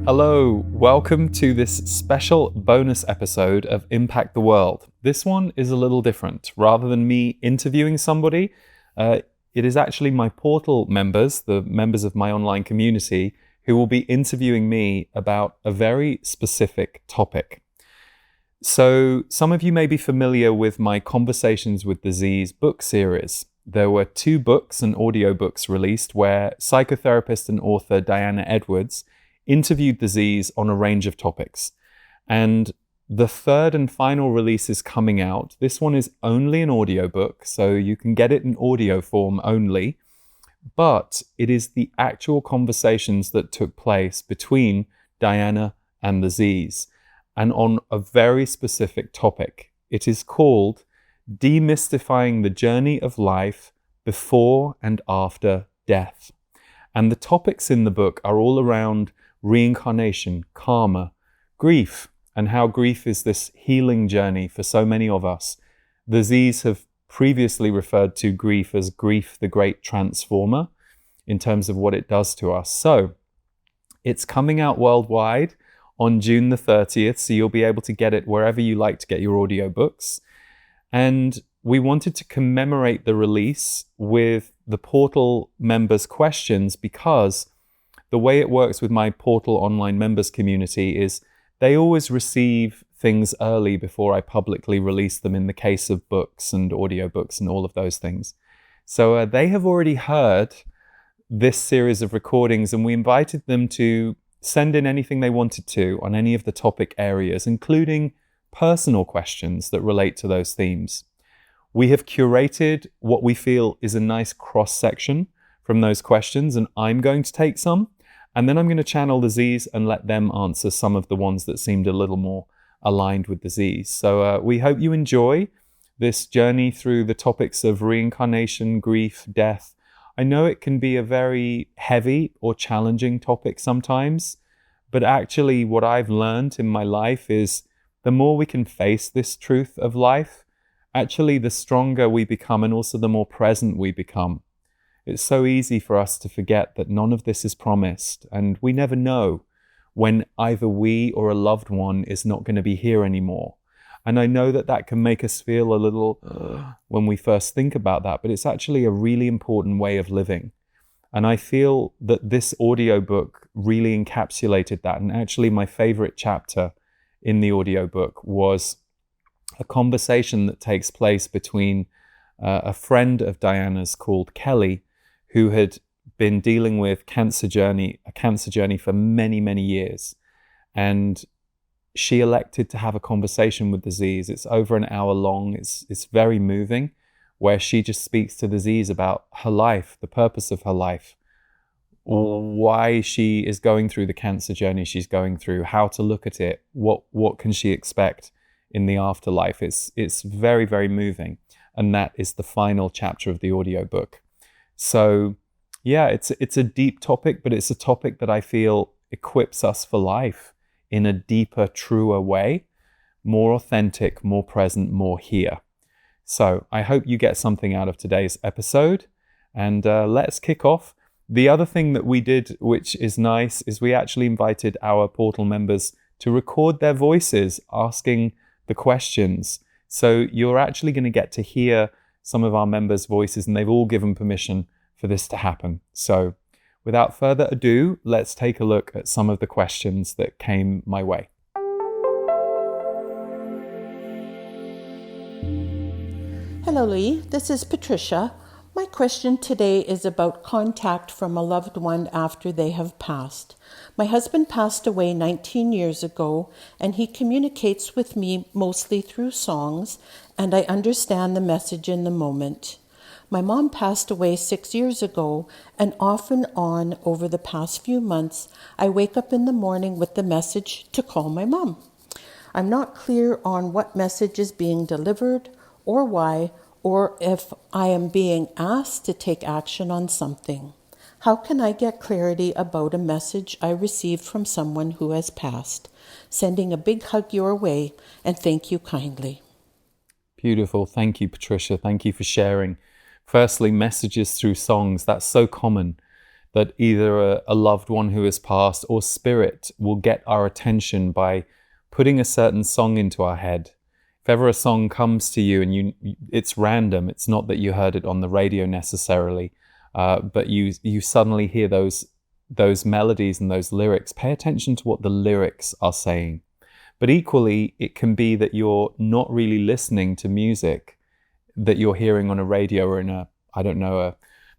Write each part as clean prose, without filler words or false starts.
Hello, welcome to this special bonus episode of Impact the World. This one is a little different. Rather than me interviewing somebody, it is actually my portal members, the members of my online community, who will be interviewing me about a very specific topic. So some of you may be familiar with my Conversations with Disease book series. There were 2 books and audiobooks released where psychotherapist and author Dianna Edwards interviewed disease on a range of topics. And the 3rd and final release is coming out. This one is only an audiobook, so you can get it in audio form only, but it is the actual conversations that took place between Dianna and disease, and on a very specific topic. It is called Demystifying the Journey of Life Before and After Death. And the topics in the book are all around reincarnation, karma, grief, and how grief is this healing journey for so many of us. Disease have previously referred to grief as grief, the great transformer, in terms of what it does to us. So it's coming out worldwide on June the 30th, so you'll be able to get it wherever you like to get your audiobooks. And we wanted to commemorate the release with the portal members' questions, because the way it works with my portal online members community is they always receive things early before I publicly release them, in the case of books and audiobooks and all of those things. So they have already heard this series of recordings, and we invited them to send in anything they wanted to on any of the topic areas, including personal questions that relate to those themes. We have curated what we feel is a nice cross-section from those questions, and I'm going to take some, and then I'm going to channel disease and let them answer some of the ones that seemed a little more aligned with disease. So we hope you enjoy this journey through the topics of reincarnation, grief, death. I know it can be a very heavy or challenging topic sometimes, but actually what I've learned in my life is the more we can face this truth of life, actually the stronger we become, and also the more present we become. It's so easy for us to forget that none of this is promised, and we never know when either we or a loved one is not going to be here anymore. And I know that that can make us feel a little when we first think about that, but it's actually a really important way of living. And I feel that this audiobook really encapsulated that. And actually my favorite chapter in the audiobook was a conversation that takes place between a friend of Dianna's called Kelly, who had been dealing with a cancer journey for many, many years. And she elected to have a conversation with disease. It's over an hour long. It's very moving, where she just speaks to disease about her life, the purpose of her life, why she is going through the cancer journey she's going through, how to look at it, what can she expect in the afterlife. It's very, very moving. And that is the final chapter of the audiobook. So yeah, it's a deep topic, but it's a topic that I feel equips us for life in a deeper, truer way, more authentic, more present, more here. So I hope you get something out of today's episode, and let's kick off. The other thing that we did, which is nice, is we actually invited our portal members to record their voices asking the questions. So you're actually going to get to hear some of our members' voices, and they've all given permission for this to happen. So without further ado, let's take a look at some of the questions that came my way. Hello, Lee. This is Patricia. My question today is about contact from a loved one after they have passed. My husband passed away 19 years ago, and he communicates with me mostly through songs, and I understand the message in the moment. My mom passed away 6 years ago, and off and on over the past few months, I wake up in the morning with the message to call my mom. I'm not clear on what message is being delivered or why, or if I am being asked to take action on something. How can I get clarity about a message I received from someone who has passed? Sending a big hug your way, and thank you kindly. Beautiful. Thank you, Patricia. Thank you for sharing. Firstly, messages through songs. That's so common. that either a loved one who has passed or spirit will get our attention by putting a certain song into our head. If ever a song comes to you and it's random, it's not that you heard it on the radio necessarily, but you suddenly hear those melodies and those lyrics, pay attention to what the lyrics are saying. But equally, it can be that you're not really listening to music that you're hearing on a radio or in a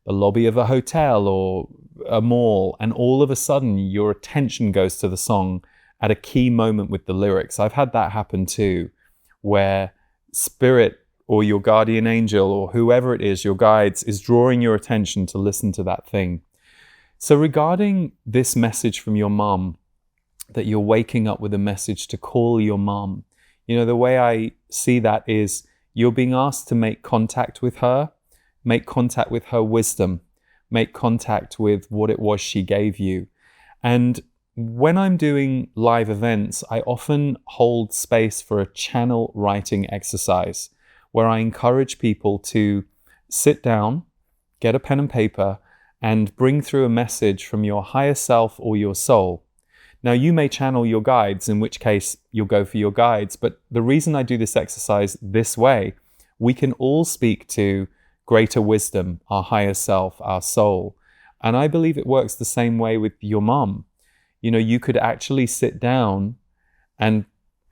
lobby of a hotel or a mall, and all of a sudden your attention goes to the song at a key moment with the lyrics. I've had that happen too, where spirit or your guardian angel or whoever it is, your guides, is drawing your attention to listen to that thing. So regarding this message from your mom, that you're waking up with a message to call your mom, the way I see that is you're being asked to make contact with her wisdom, make contact with what it was she gave you. And when I'm doing live events, I often hold space for a channel writing exercise where I encourage people to sit down, get a pen and paper, and bring through a message from your higher self or your soul. Now, you may channel your guides, in which case you'll go for your guides. But the reason I do this exercise this way, we can all speak to greater wisdom, our higher self, our soul. And I believe it works the same way with your mom. You could actually sit down and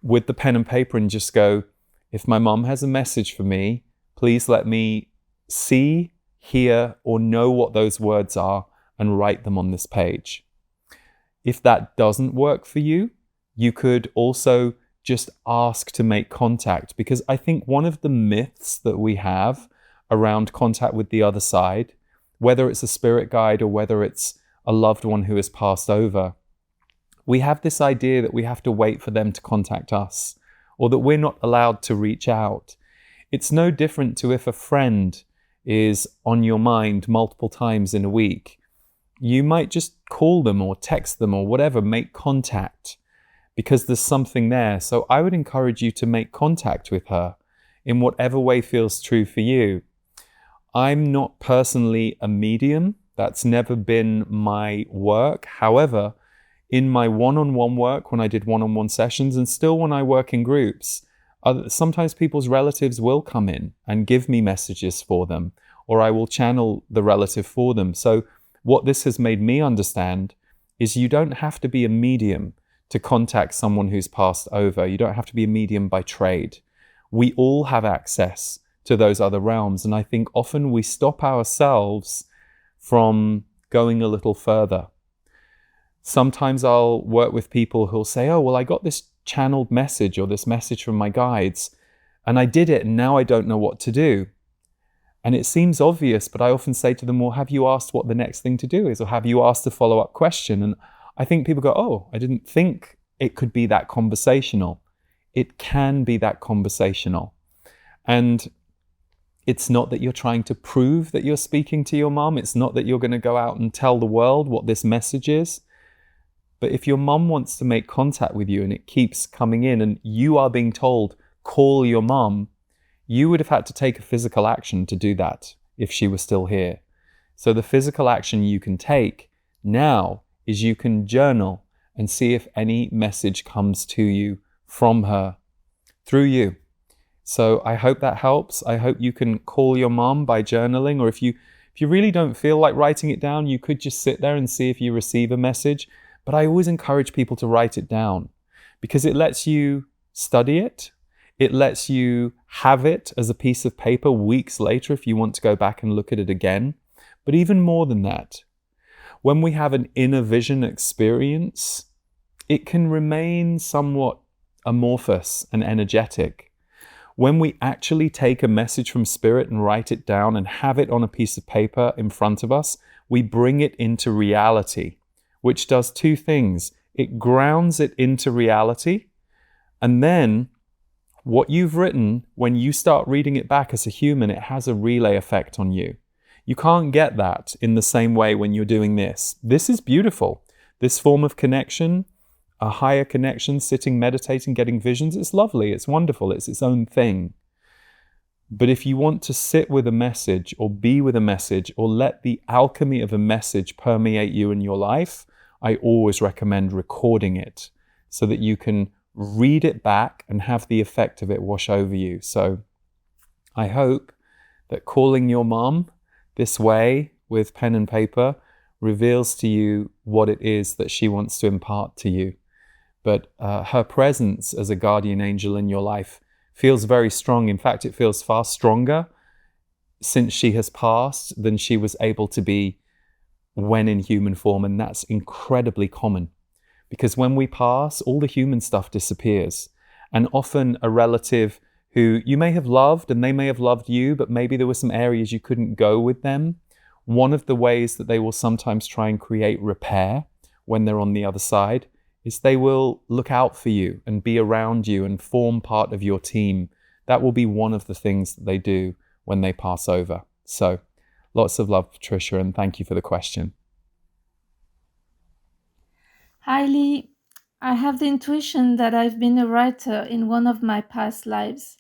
with the pen and paper and just go, if my mom has a message for me, please let me see, hear, or know what those words are and write them on this page. If that doesn't work for you, you could also just ask to make contact, because I think one of the myths that we have around contact with the other side, whether it's a spirit guide or whether it's a loved one who has passed over, we have this idea that we have to wait for them to contact us, or that we're not allowed to reach out. It's no different to if a friend is on your mind multiple times in a week. You might just call them or text them or whatever, make contact, because there's something there. So I would encourage you to make contact with her in whatever way feels true for you. I'm not personally a medium. That's never been my work. However, in my one-on-one work, when I did one-on-one sessions, and still when I work in groups, sometimes people's relatives will come in and give me messages for them, or I will channel the relative for them. So what this has made me understand is you don't have to be a medium to contact someone who's passed over. You don't have to be a medium by trade. We all have access to those other realms. And I think often we stop ourselves from going a little further. Sometimes I'll work with people who'll say, oh, well, I got this channeled message or this message from my guides, and I did it, and now I don't know what to do. And it seems obvious, but I often say to them, well, have you asked what the next thing to do is? Or have you asked a follow-up question? And I think people go, oh, I didn't think it could be that conversational. It can be that conversational. And it's not that you're trying to prove that you're speaking to your mom. It's not that you're going to go out and tell the world what this message is. But if your mom wants to make contact with you and it keeps coming in and you are being told, call your mom, you would have had to take a physical action to do that if she was still here. So the physical action you can take now is you can journal and see if any message comes to you from her through you. So I hope that helps. I hope you can call your mom by journaling, or if you really don't feel like writing it down, you could just sit there and see if you receive a message. But I always encourage people to write it down because it lets you study it. It lets you have it as a piece of paper weeks later if you want to go back and look at it again. But even more than that, when we have an inner vision experience, it can remain somewhat amorphous and energetic. When we actually take a message from spirit and write it down and have it on a piece of paper in front of us, we bring it into reality, which does two things. It grounds it into reality, and then what you've written, when you start reading it back as a human, it has a relay effect on you. You can't get that in the same way when you're doing this. This is beautiful. This form of connection, a higher connection, sitting, meditating, getting visions, it's lovely, it's wonderful, it's its own thing. But if you want to sit with a message or be with a message or let the alchemy of a message permeate you in your life, I always recommend recording it so that you can read it back and have the effect of it wash over you. So I hope that calling your mom this way with pen and paper reveals to you what it is that she wants to impart to you. But her presence as a guardian angel in your life feels very strong. In fact, it feels far stronger since she has passed than she was able to be when in human form. And that's incredibly common, because when we pass, all the human stuff disappears. And often a relative who you may have loved and they may have loved you, but maybe there were some areas you couldn't go with them. One of the ways that they will sometimes try and create repair when they're on the other side is they will look out for you and be around you and form part of your team. That will be one of the things that they do when they pass over. So lots of love, Patricia, and thank you for the question. Hi, Lee. I have the intuition that I've been a writer in one of my past lives.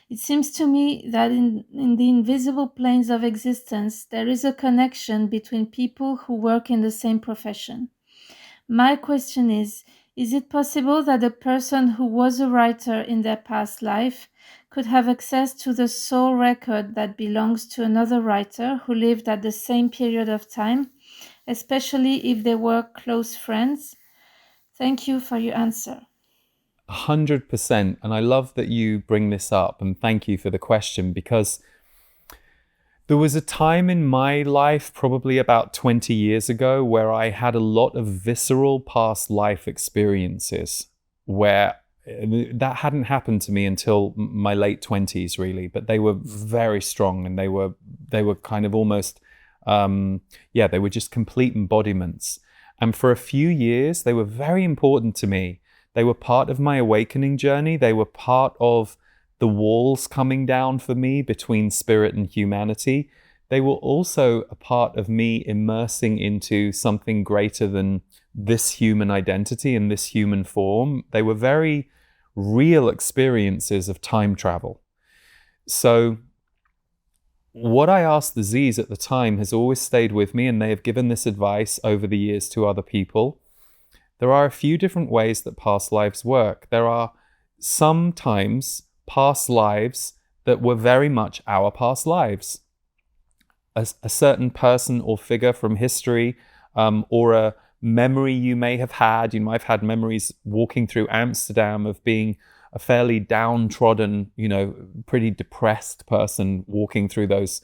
It seems to me that in the invisible planes of existence, there is a connection between people who work in the same profession. My question is it possible that a person who was a writer in their past life could have access to the soul record that belongs to another writer who lived at the same period of time, especially if they were close friends? Thank you for your answer. 100%. And I love that you bring this up, and thank you for the question, because there was a time in my life, probably about 20 years ago, where I had a lot of visceral past life experiences where that hadn't happened to me until my late 20s, really, but they were very strong, and they were kind of almost, they were just complete embodiments. And for a few years, they were very important to me. They were part of my awakening journey. They were part of the walls coming down for me between spirit and humanity. They were also a part of me immersing into something greater than this human identity and this human form. They were very real experiences of time travel. So what I asked the Z's at the time has always stayed with me, and they have given this advice over the years to other people. There are a few different ways that past lives work. There are sometimes past lives that were very much our past lives. A certain person or figure from history, or a memory you may have had. You might have had memories walking through Amsterdam of being a fairly downtrodden, pretty depressed person walking through those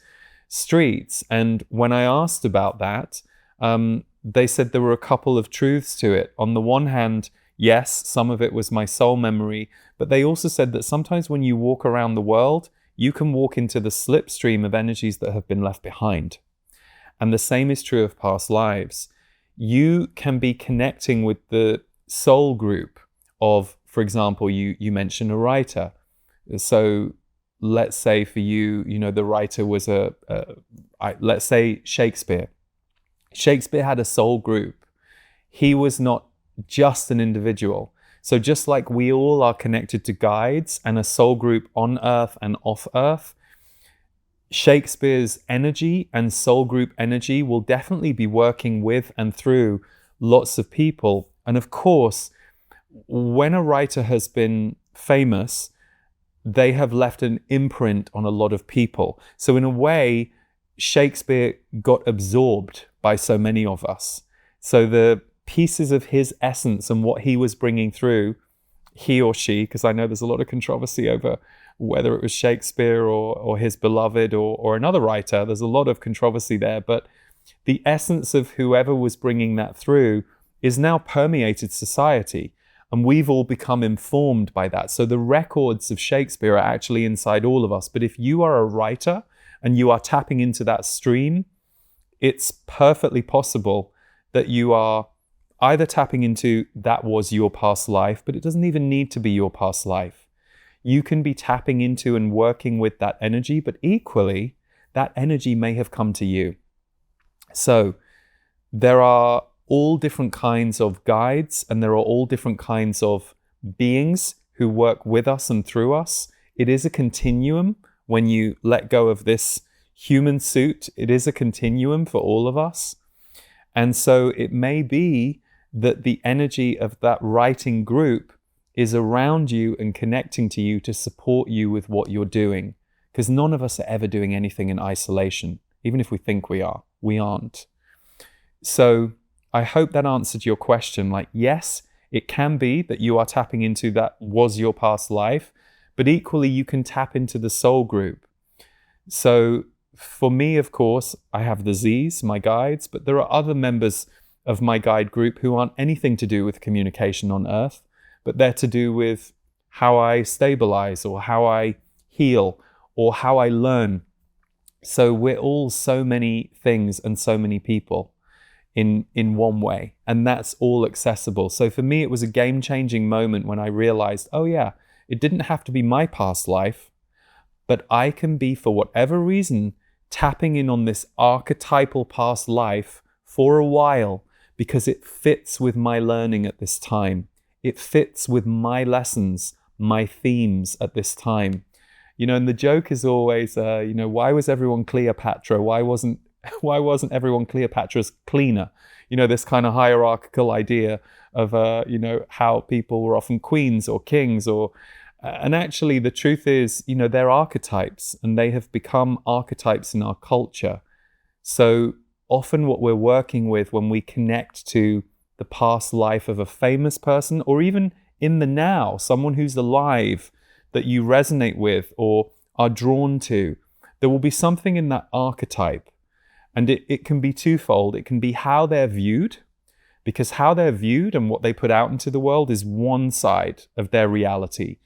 streets. And when I asked about that, they said there were a couple of truths to it. On the one hand, yes, some of it was my soul memory, but they also said that sometimes when you walk around the world, you can walk into the slipstream of energies that have been left behind. And the same is true of past lives. You can be connecting with the soul group of, for example, you mentioned a writer. So let's say for you, the writer was let's say Shakespeare. Shakespeare had a soul group. He was not just an individual. So just like we all are connected to guides and a soul group on earth and off earth, Shakespeare's energy and soul group energy will definitely be working with and through lots of people. And of course, when a writer has been famous, they have left an imprint on a lot of people. So in a way, Shakespeare got absorbed by so many of us. So the pieces of his essence and what he was bringing through, he or she, because I know there's a lot of controversy over whether it was Shakespeare or his beloved or another writer. There's a lot of controversy there, but the essence of whoever was bringing that through is now permeated society, and we've all become informed by that. So the records of Shakespeare are actually inside all of us. But if you are a writer and you are tapping into that stream, it's perfectly possible that you are either tapping into that was your past life, but it doesn't even need to be your past life. You can be tapping into and working with that energy, but equally, that energy may have come to you. So there are all different kinds of guides, and there are all different kinds of beings who work with us and through us. It is a continuum when you let go of this human suit, it is a continuum for all of us. And so it may be that the energy of that writing group is around you and connecting to you to support you with what you're doing. Because none of us are ever doing anything in isolation. Even if we think we are, we aren't. So I hope that answered your question. Like, yes, it can be that you are tapping into that was your past life, but equally you can tap into the soul group. So for me, of course, I have the Z's, my guides, but there are other members of my guide group who aren't anything to do with communication on Earth, but they're to do with how I stabilize or how I heal or how I learn. So we're all so many things and so many people in one way, and that's all accessible. So for me, it was a game-changing moment when I realized, oh yeah, it didn't have to be my past life, but I can be, for whatever reason, tapping in on this archetypal past life for a while because it fits with my learning at this time. It fits with my lessons, my themes at this time. And the joke is always, why was everyone Cleopatra? Why wasn't everyone Cleopatra's cleaner? This kind of hierarchical idea of, how people were often queens or kings and actually the truth is, they're archetypes and they have become archetypes in our culture. So often what we're working with when we connect to the past life of a famous person or even in the now, someone who's alive that you resonate with or are drawn to, there will be something in that archetype. And it can be twofold. It can be how they're viewed, because how they're viewed and what they put out into the world is one side of their reality.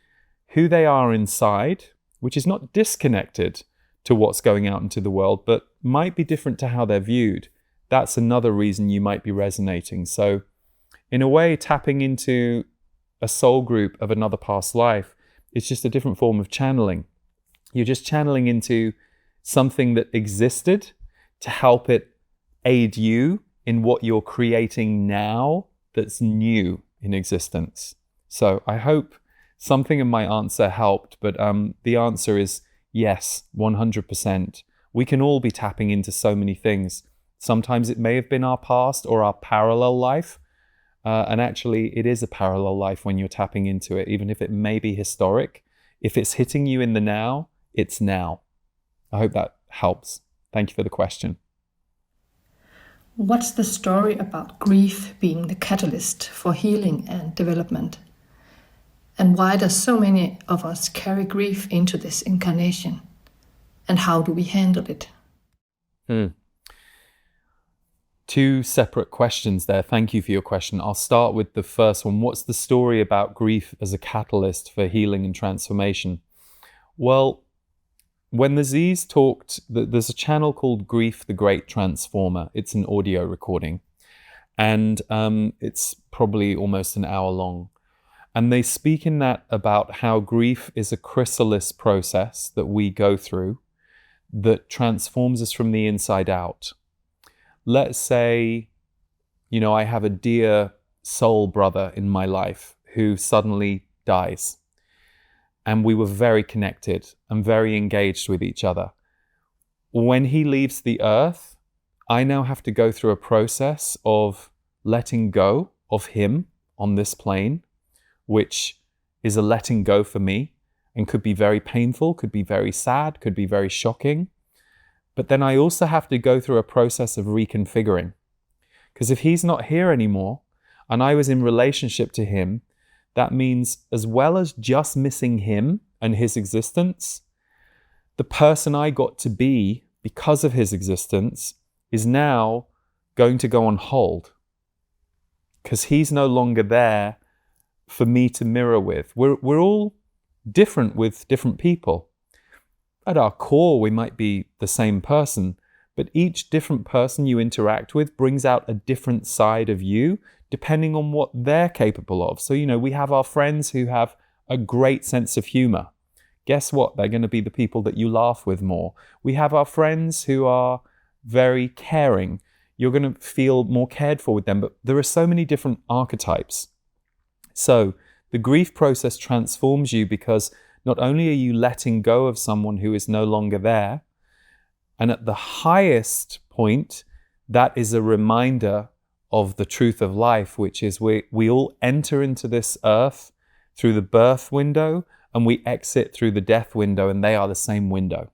Who they are inside, which is not disconnected to what's going out into the world, but might be different to how they're viewed. That's another reason you might be resonating. So in a way, tapping into a soul group of another past life, it's just a different form of channeling. You're just channeling into something that existed to help it aid you in what you're creating now that's new in existence. So I hope something in my answer helped, but the answer is yes, 100%. We can all be tapping into so many things. Sometimes it may have been our past or our parallel life. And actually, it is a parallel life when you're tapping into it, even if it may be historic. If it's hitting you in the now, it's now. I hope that helps. Thank you for the question. What's the story about grief being the catalyst for healing and development? And why does so many of us carry grief into this incarnation? And how do we handle it? Two separate questions there. Thank you for your question. I'll start with the first one. What's the story about grief as a catalyst for healing and transformation? Well, when the Z's talked, there's a channel called Grief the Great Transformer. It's an audio recording. And it's probably almost an hour long. And they speak in that about how grief is a chrysalis process that we go through that transforms us from the inside out. Let's say, I have a dear soul brother in my life who suddenly dies. And we were very connected and very engaged with each other. When he leaves the earth, I now have to go through a process of letting go of him on this plane, which is a letting go for me and could be very painful, could be very sad, could be very shocking. But then I also have to go through a process of reconfiguring. Because if he's not here anymore, and I was in relationship to him, that means as well as just missing him and his existence, the person I got to be because of his existence is now going to go on hold. Because he's no longer there for me to mirror with. We're all different with different people. At our core, we might be the same person, but each different person you interact with brings out a different side of you, depending on what they're capable of. So, we have our friends who have a great sense of humor. Guess what? They're going to be the people that you laugh with more. We have our friends who are very caring. You're going to feel more cared for with them, but there are so many different archetypes. So the grief process transforms you because not only are you letting go of someone who is no longer there, and at the highest point, that is a reminder of the truth of life, which is we all enter into this earth through the birth window and we exit through the death window, and they are the same window.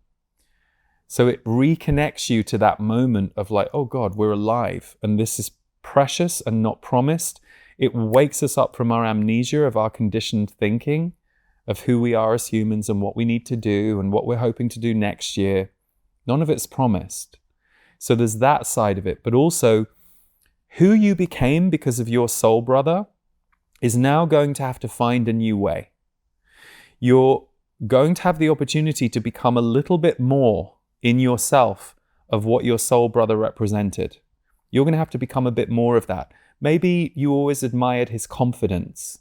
So it reconnects you to that moment of like, oh God, we're alive and this is precious and not promised. It wakes us up from our amnesia of our conditioned thinking of who we are as humans and what we need to do and what we're hoping to do next year. None of it's promised. So there's that side of it, but also who you became because of your soul brother is now going to have to find a new way. You're going to have the opportunity to become a little bit more in yourself of what your soul brother represented. You're going to have to become a bit more of that. Maybe you always admired his confidence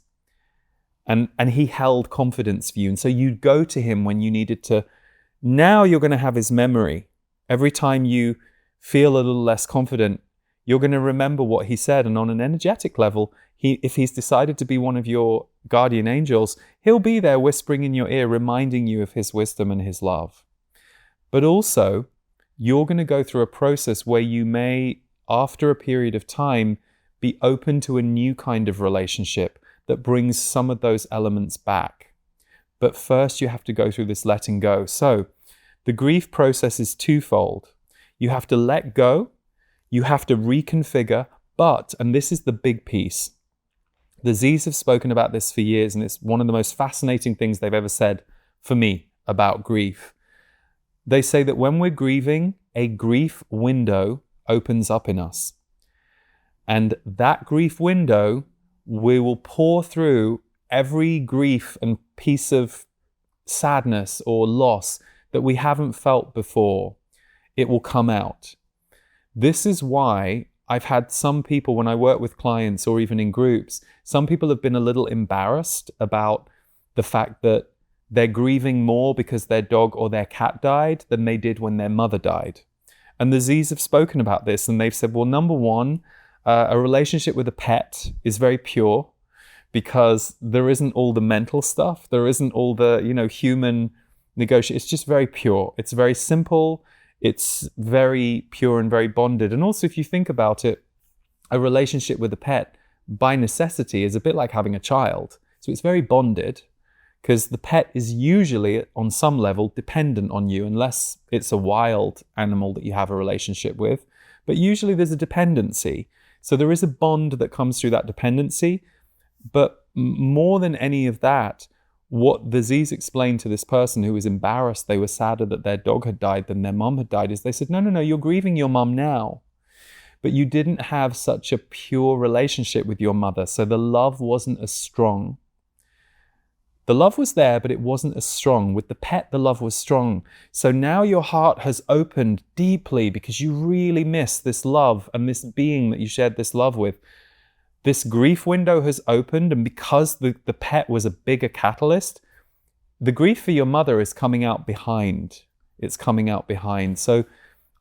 and he held confidence for you. And so you'd go to him when you needed to. Now you're going to have his memory. Every time you feel a little less confident, you're going to remember what he said. And on an energetic level, if he's decided to be one of your guardian angels, he'll be there whispering in your ear, reminding you of his wisdom and his love. But also, you're going to go through a process where you may, after a period of time, be open to a new kind of relationship that brings some of those elements back. But first, you have to go through this letting go. So the grief process is twofold. You have to let go, you have to reconfigure, but, and this is the big piece, the Z's have spoken about this for years, and it's one of the most fascinating things they've ever said for me about grief. They say that when we're grieving, a grief window opens up in us. And that grief window, we will pour through every grief and piece of sadness or loss that we haven't felt before. It will come out. This is why I've had some people, when I work with clients or even in groups, some people have been a little embarrassed about the fact that they're grieving more because their dog or their cat died than they did when their mother died. And the Z's have spoken about this, and they've said, well, number one, a relationship with a pet is very pure because there isn't all the mental stuff. There isn't all the, human negotiation. It's just very pure. It's very simple. It's very pure and very bonded. And also, if you think about it, a relationship with a pet by necessity is a bit like having a child. So it's very bonded because the pet is usually on some level dependent on you, unless it's a wild animal that you have a relationship with. But usually there's a dependency. So there is a bond that comes through that dependency. But more than any of that, what the Z's explained to this person who was embarrassed, they were sadder that their dog had died than their mum had died, is they said, no, you're grieving your mum now. But you didn't have such a pure relationship with your mother, so the love wasn't as strong. The love was there, but it wasn't as strong. With the pet, the love was strong. So now your heart has opened deeply because you really miss this love and this being that you shared this love with. This grief window has opened, and because the pet was a bigger catalyst, the grief for your mother is coming out behind. It's coming out behind. So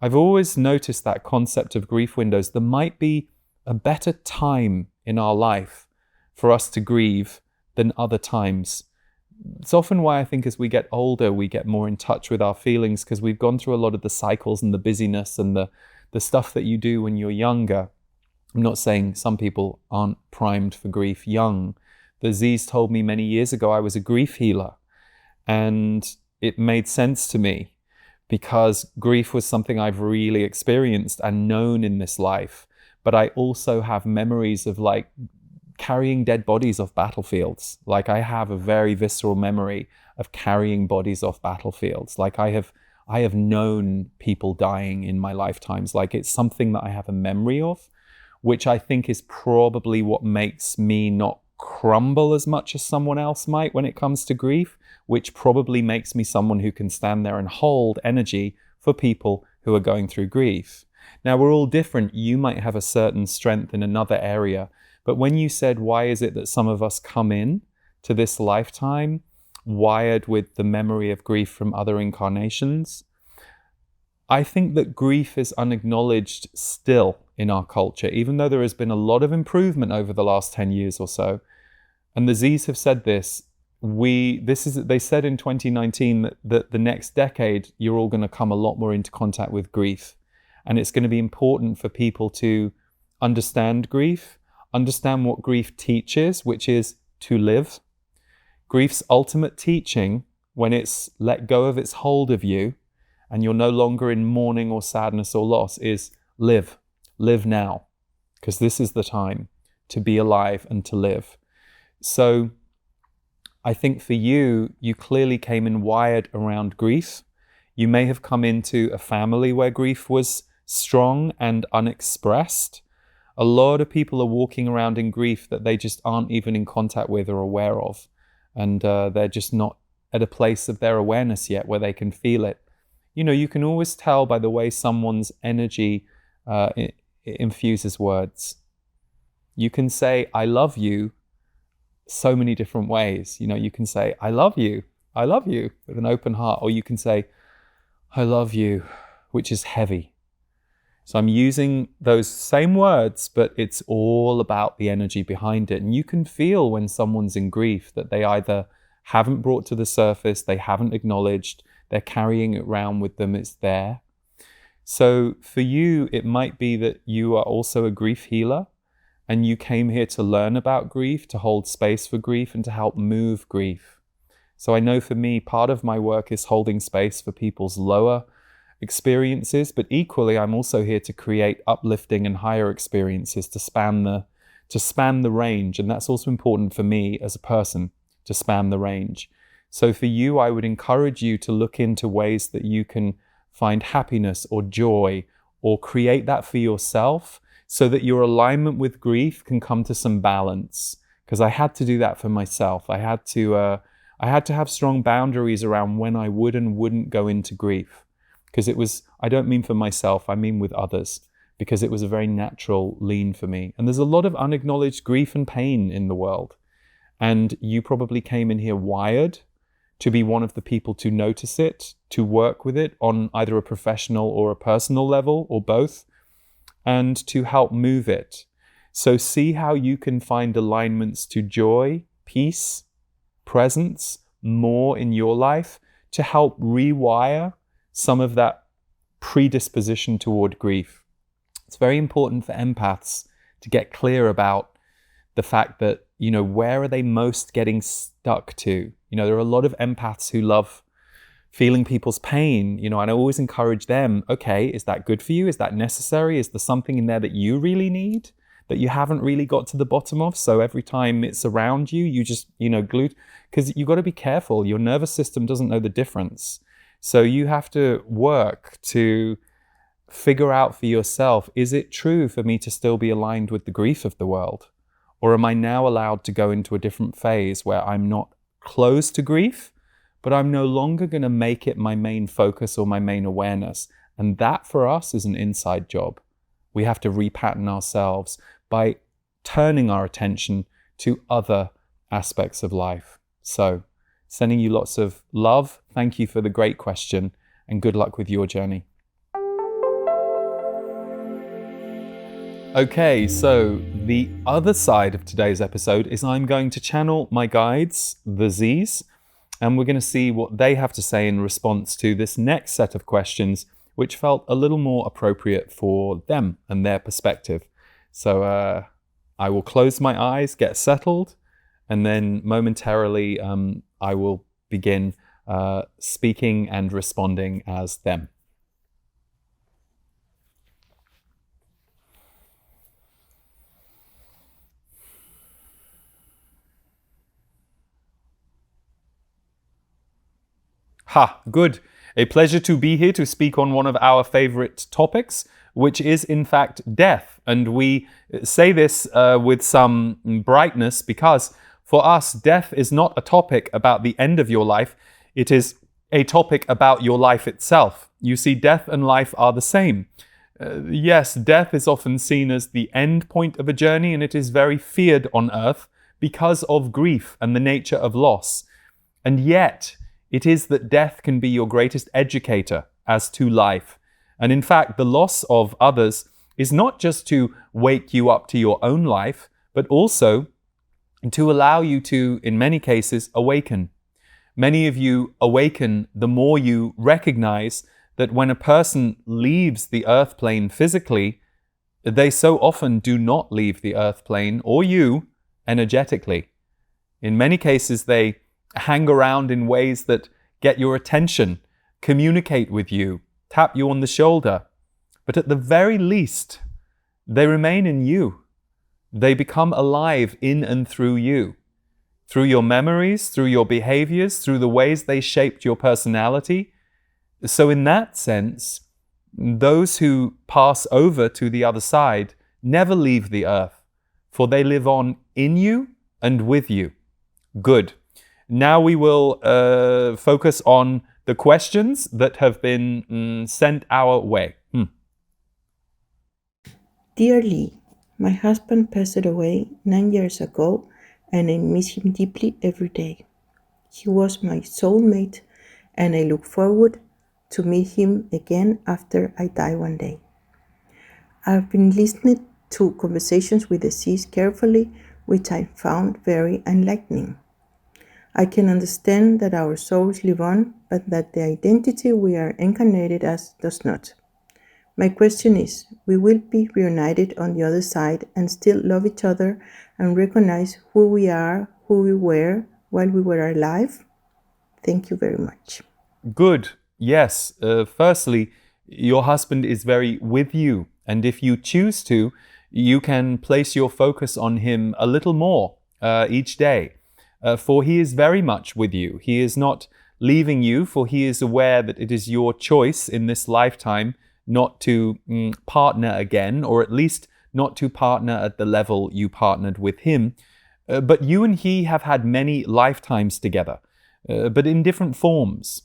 I've always noticed that concept of grief windows. There might be a better time in our life for us to grieve than other times. It's often why I think as we get older, we get more in touch with our feelings because we've gone through a lot of the cycles and the busyness and the stuff that you do when you're younger. I'm not saying some people aren't primed for grief young. The Z's told me many years ago I was a grief healer, and it made sense to me because grief was something I've really experienced and known in this life. But I also have memories of like carrying dead bodies off battlefields. Like I have a very visceral memory of carrying bodies off battlefields. Like I have known people dying in my lifetimes. Like it's something that I have a memory of, which I think is probably what makes me not crumble as much as someone else might when it comes to grief, which probably makes me someone who can stand there and hold energy for people who are going through grief. Now, we're all different. You might have a certain strength in another area, but when you said, why is it that some of us come in to this lifetime wired with the memory of grief from other incarnations? I think that grief is unacknowledged still in our culture, even though there has been a lot of improvement over the last 10 years or so. And the Z's have said this, they said in 2019 that the next decade you're all going to come a lot more into contact with grief, and it's going to be important for people to understand grief, understand what grief teaches, which is to live. Grief's ultimate teaching, when it's let go of its hold of you and you're no longer in mourning or sadness or loss, is live now, because this is the time to be alive and to live. So I think for you clearly came in wired around grief. You may have come into a family where grief was strong and unexpressed. A lot of people are walking around in grief that they just aren't even in contact with or aware of. And they're just not at a place of their awareness yet where they can feel it. You can always tell by the way someone's energy infuses words. You can say, I love you, so many different ways. You can say, I love you with an open heart, or you can say, I love you, which is heavy. So I'm using those same words, but it's all about the energy behind it. And you can feel when someone's in grief that they either haven't brought to the surface, they haven't acknowledged, they're carrying it around with them, it's there. So for you, it might be that you are also a grief healer, and you came here to learn about grief, to hold space for grief, and to help move grief. So I know for me, part of my work is holding space for people's lower experiences, but equally, I'm also here to create uplifting and higher experiences to span the range. And that's also important for me as a person, to span the range. So for you, I would encourage you to look into ways that you can find happiness or joy, or create that for yourself, so that your alignment with grief can come to some balance. Because I had to do that for myself. I had to have strong boundaries around when I would and wouldn't go into grief. Because it was, I don't mean for myself, I mean with others. Because it was a very natural lean for me. And there's a lot of unacknowledged grief and pain in the world. And you probably came in here wired to be one of the people to notice it, to work with it on either a professional or a personal level, or both, and to help move it. So see how you can find alignments to joy, peace, presence more in your life to help rewire some of that predisposition toward grief. It's very important for empaths to get clear about the fact that, where are they most getting stuck to? There are a lot of empaths who love feeling people's pain, and I always encourage them, okay, is that good for you? Is that necessary? Is there something in there that you really need that you haven't really got to the bottom of? So every time it's around you, you just, glued, because you've got to be careful. Your nervous system doesn't know the difference. So you have to work to figure out for yourself, is it true for me to still be aligned with the grief of the world? Or am I now allowed to go into a different phase where I'm not close to grief, but I'm no longer going to make it my main focus or my main awareness? And that for us is an inside job. We have to repattern ourselves by turning our attention to other aspects of life. So, sending you lots of love. Thank you for the great question, and good luck with your journey. Okay, so the other side of today's episode is I'm going to channel my guides, the Z's, and we're going to see what they have to say in response to this next set of questions, which felt a little more appropriate for them and their perspective. So I will close my eyes, get settled, and then momentarily I will begin speaking and responding as them. Ha, good. A pleasure to be here to speak on one of our favorite topics, which is in fact death. And we say this with some brightness because for us, death is not a topic about the end of your life. It is a topic about your life itself. You see, death and life are the same. Yes, death is often seen as the end point of a journey, and it is very feared on earth because of grief and the nature of loss. And yet, it is that death can be your greatest educator as to life. And in fact, the loss of others is not just to wake you up to your own life, but also to allow you to, in many cases, awaken. Many of you awaken the more you recognize that when a person leaves the earth plane physically, they so often do not leave the earth plane or you energetically. In many cases, they hang around in ways that get your attention, communicate with you, tap you on the shoulder. But at the very least, they remain in you. They become alive in and through you. Through your memories, through your behaviors, through the ways they shaped your personality. So in that sense, those who pass over to the other side never leave the earth, for they live on in you and with you. Good. Now we will focus on the questions that have been sent our way. Dear Lee, my husband passed away 9 years ago, and I miss him deeply every day. He was my soulmate, and I look forward to meet him again after I die one day. I've been listening to conversations with deceased carefully, which I found very enlightening. I can understand that our souls live on, but that the identity we are incarnated as does not. My question is, we will be reunited on the other side and still love each other and recognize who we are, who we were while we were alive? Thank you very much. Good. Yes. Firstly, your husband is very with you. And if you choose to, you can place your focus on him a little more each day. For he is very much with you. He is not leaving you, for he is aware that it is your choice in this lifetime not to partner again, or at least not to partner at the level you partnered with him. But you and he have had many lifetimes together, but in different forms.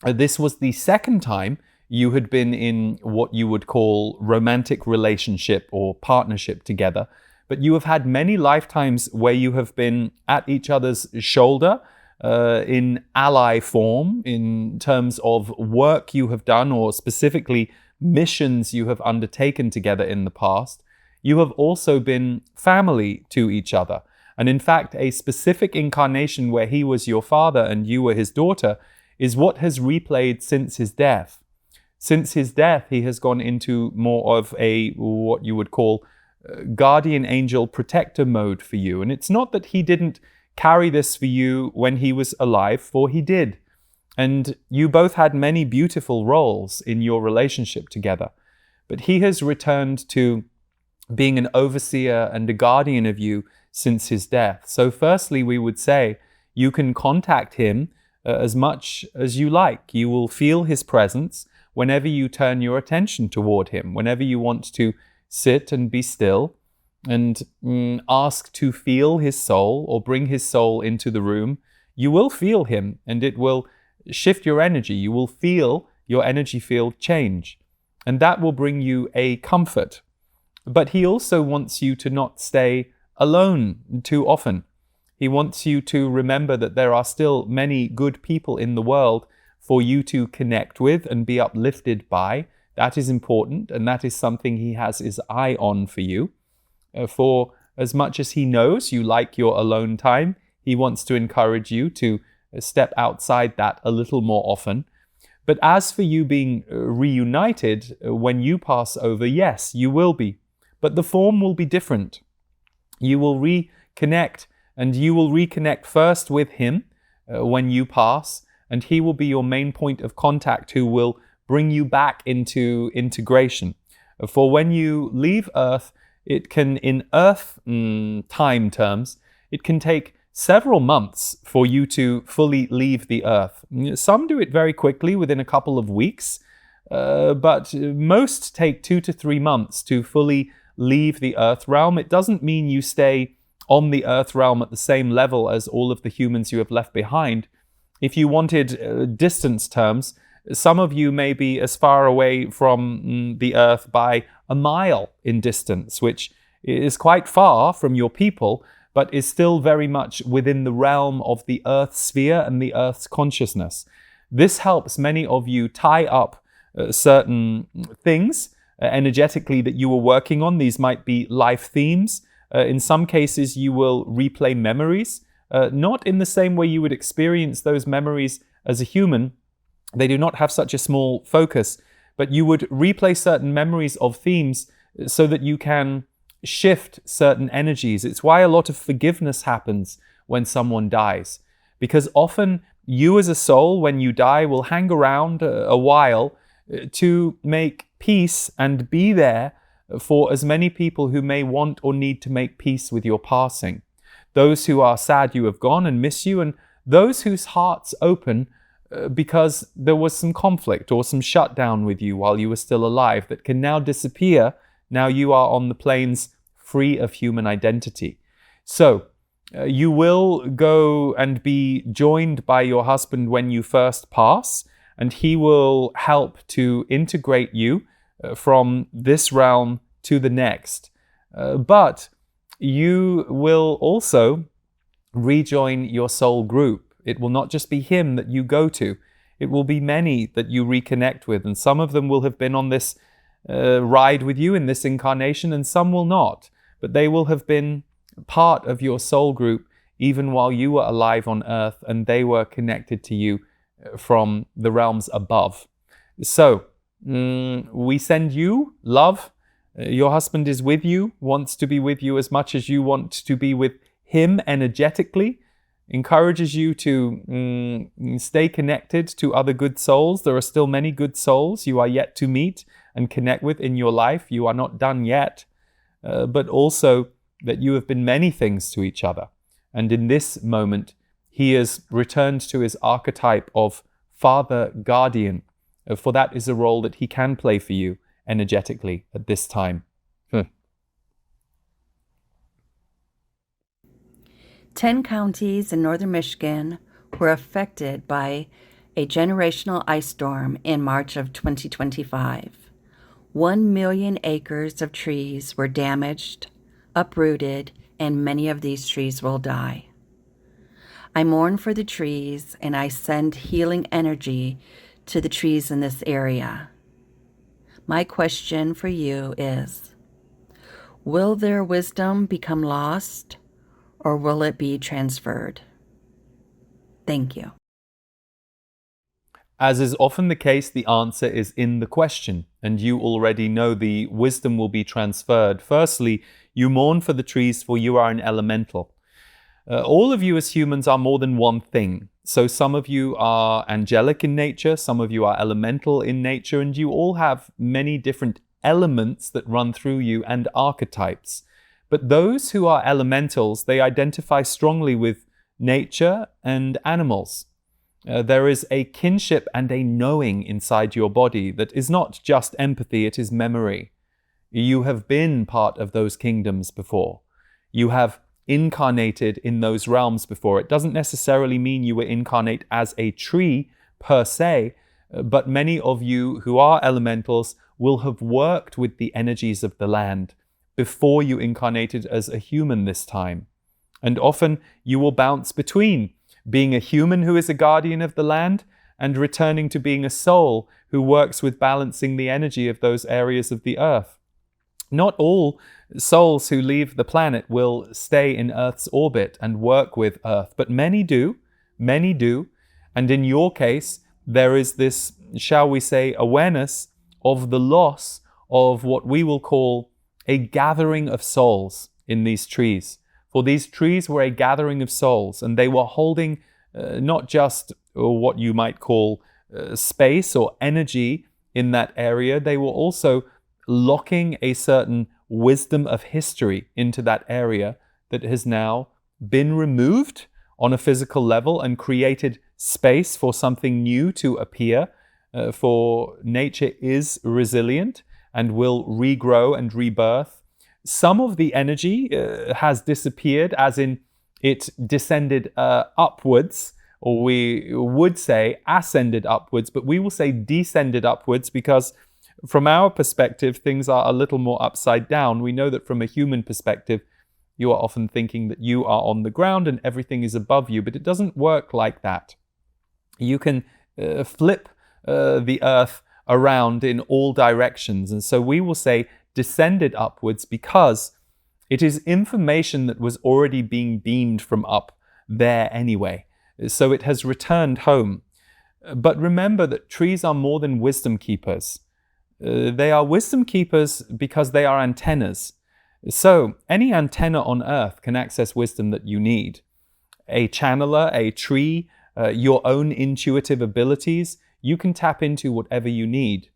This was the second time you had been in what you would call romantic relationship or partnership together. But you have had many lifetimes where you have been at each other's shoulder in ally form, in terms of work you have done, or specifically missions you have undertaken together in the past. You have also been family to each other. And in fact, a specific incarnation where he was your father and you were his daughter is what has replayed since his death. Since his death, he has gone into more of a, what you would call, guardian angel protector mode for you. And it's not that he didn't carry this for you when he was alive, for he did. And you both had many beautiful roles in your relationship together. But he has returned to being an overseer and a guardian of you since his death. So firstly, we would say you can contact him as much as you like. You will feel his presence whenever you turn your attention toward him, whenever you want to sit and be still and ask to feel his soul or bring his soul into the room. You will feel him, and it will shift your energy. You will feel your energy field change, and that will bring you a comfort. But he also wants you to not stay alone too often. He wants you to remember that there are still many good people in the world for you to connect with and be uplifted by. That is important, and that is something he has his eye on for you. For as much as he knows you like your alone time, he wants to encourage you to step outside that a little more often. But as for you being reunited when you pass over, yes, you will be. But the form will be different. You will reconnect, and you will reconnect first with him when you pass, and he will be your main point of contact who will bring you back into integration. For when you leave Earth, it can, in Earth time terms, it can take several months for you to fully leave the Earth. Some do it very quickly, within a couple of weeks, but most take 2 to 3 months to fully leave the Earth realm. It doesn't mean you stay on the Earth realm at the same level as all of the humans you have left behind. If you wanted distance terms, some of you may be as far away from the Earth by a mile in distance, which is quite far from your people, but is still very much within the realm of the Earth sphere and the Earth's consciousness. This helps many of you tie up certain things energetically that you were working on. These might be life themes, In some cases, you will replay memories, not in the same way you would experience those memories as a human. They do not have such a small focus, but you would replay certain memories of themes so that you can shift certain energies. It's why a lot of forgiveness happens when someone dies, because often you as a soul, when you die, will hang around a while to make peace and be there for as many people who may want or need to make peace with your passing. Those who are sad you have gone and miss you, and those whose hearts open because there was some conflict or some shutdown with you while you were still alive that can now disappear. Now you are on the planes free of human identity. So you will go and be joined by your husband when you first pass, and he will help to integrate you from this realm to the next. But you will also rejoin your soul group. It will not just be him that you go to. It will be many that you reconnect with, and some of them will have been on this ride with you in this incarnation, and some will not. But they will have been part of your soul group even while you were alive on earth, and they were connected to you from the realms above. So we send you love. Your husband is with you, wants to be with you as much as you want to be with him energetically, encourages you to stay connected to other good souls. There are still many good souls you are yet to meet and connect with in your life. You are not done yet, but also that you have been many things to each other. And in this moment, he has returned to his archetype of father guardian, for that is a role that he can play for you energetically at this time. 10 counties in northern Michigan were affected by a generational ice storm in March of 2025. 1 million acres of trees were damaged, uprooted, and many of these trees will die. I mourn for the trees, and I send healing energy to the trees in this area. My question for you is, will their wisdom become lost, or will it be transferred? Thank you. As is often the case, the answer is in the question, and you already know the wisdom will be transferred. Firstly, you mourn for the trees, for you are an elemental. All of you as humans are more than one thing. So some of you are angelic in nature, some of you are elemental in nature, and you all have many different elements that run through you and archetypes. But those who are elementals, they identify strongly with nature and animals. There is a kinship and a knowing inside your body that is not just empathy, it is memory. You have been part of those kingdoms before. You have incarnated in those realms before. It doesn't necessarily mean you were incarnate as a tree per se, but many of you who are elementals will have worked with the energies of the land before you incarnated as a human this time. And often you will bounce between being a human who is a guardian of the land and returning to being a soul who works with balancing the energy of those areas of the earth. Not all souls who leave the planet will stay in Earth's orbit and work with Earth, but many do. And in your case, there is this, shall we say, awareness of the loss of what we will call a gathering of souls in these trees. For these trees were a gathering of souls, and they were holding not just what you might call space or energy in that area, they were also locking a certain wisdom of history into that area that has now been removed on a physical level and created space for something new to appear. For nature is resilient and will regrow and rebirth. Some of the energy has disappeared, as in it descended upwards, or we would say ascended upwards, but we will say descended upwards because from our perspective, things are a little more upside down. We know that from a human perspective, you are often thinking that you are on the ground and everything is above you, but it doesn't work like that. You can flip the earth around in all directions. And so we will say descended upwards because It is information that was already being beamed from up there anyway. So it has returned home. But remember that trees are more than wisdom keepers. They are wisdom keepers because they are antennas. So any antenna on Earth can access wisdom that you need. A channeler, a tree, your own intuitive abilities, you can tap into whatever you need.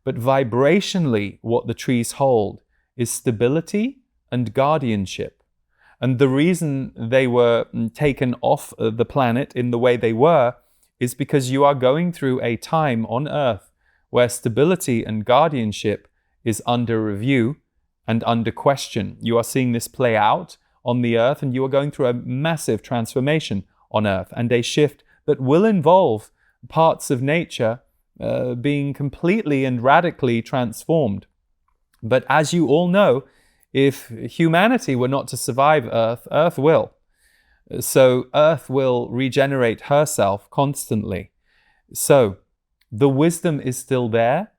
But vibrationally, what the trees hold is stability and guardianship. And the reason they were taken off the planet in the way they were is because you are going through a time on Earth where stability and guardianship is under review and under question. You are seeing this play out on the Earth, and you are going through a massive transformation on Earth and a shift that will involve parts of nature being completely and radically transformed. But as you all know, if humanity were not to survive Earth, Earth will. So Earth will regenerate herself constantly. So the wisdom is still there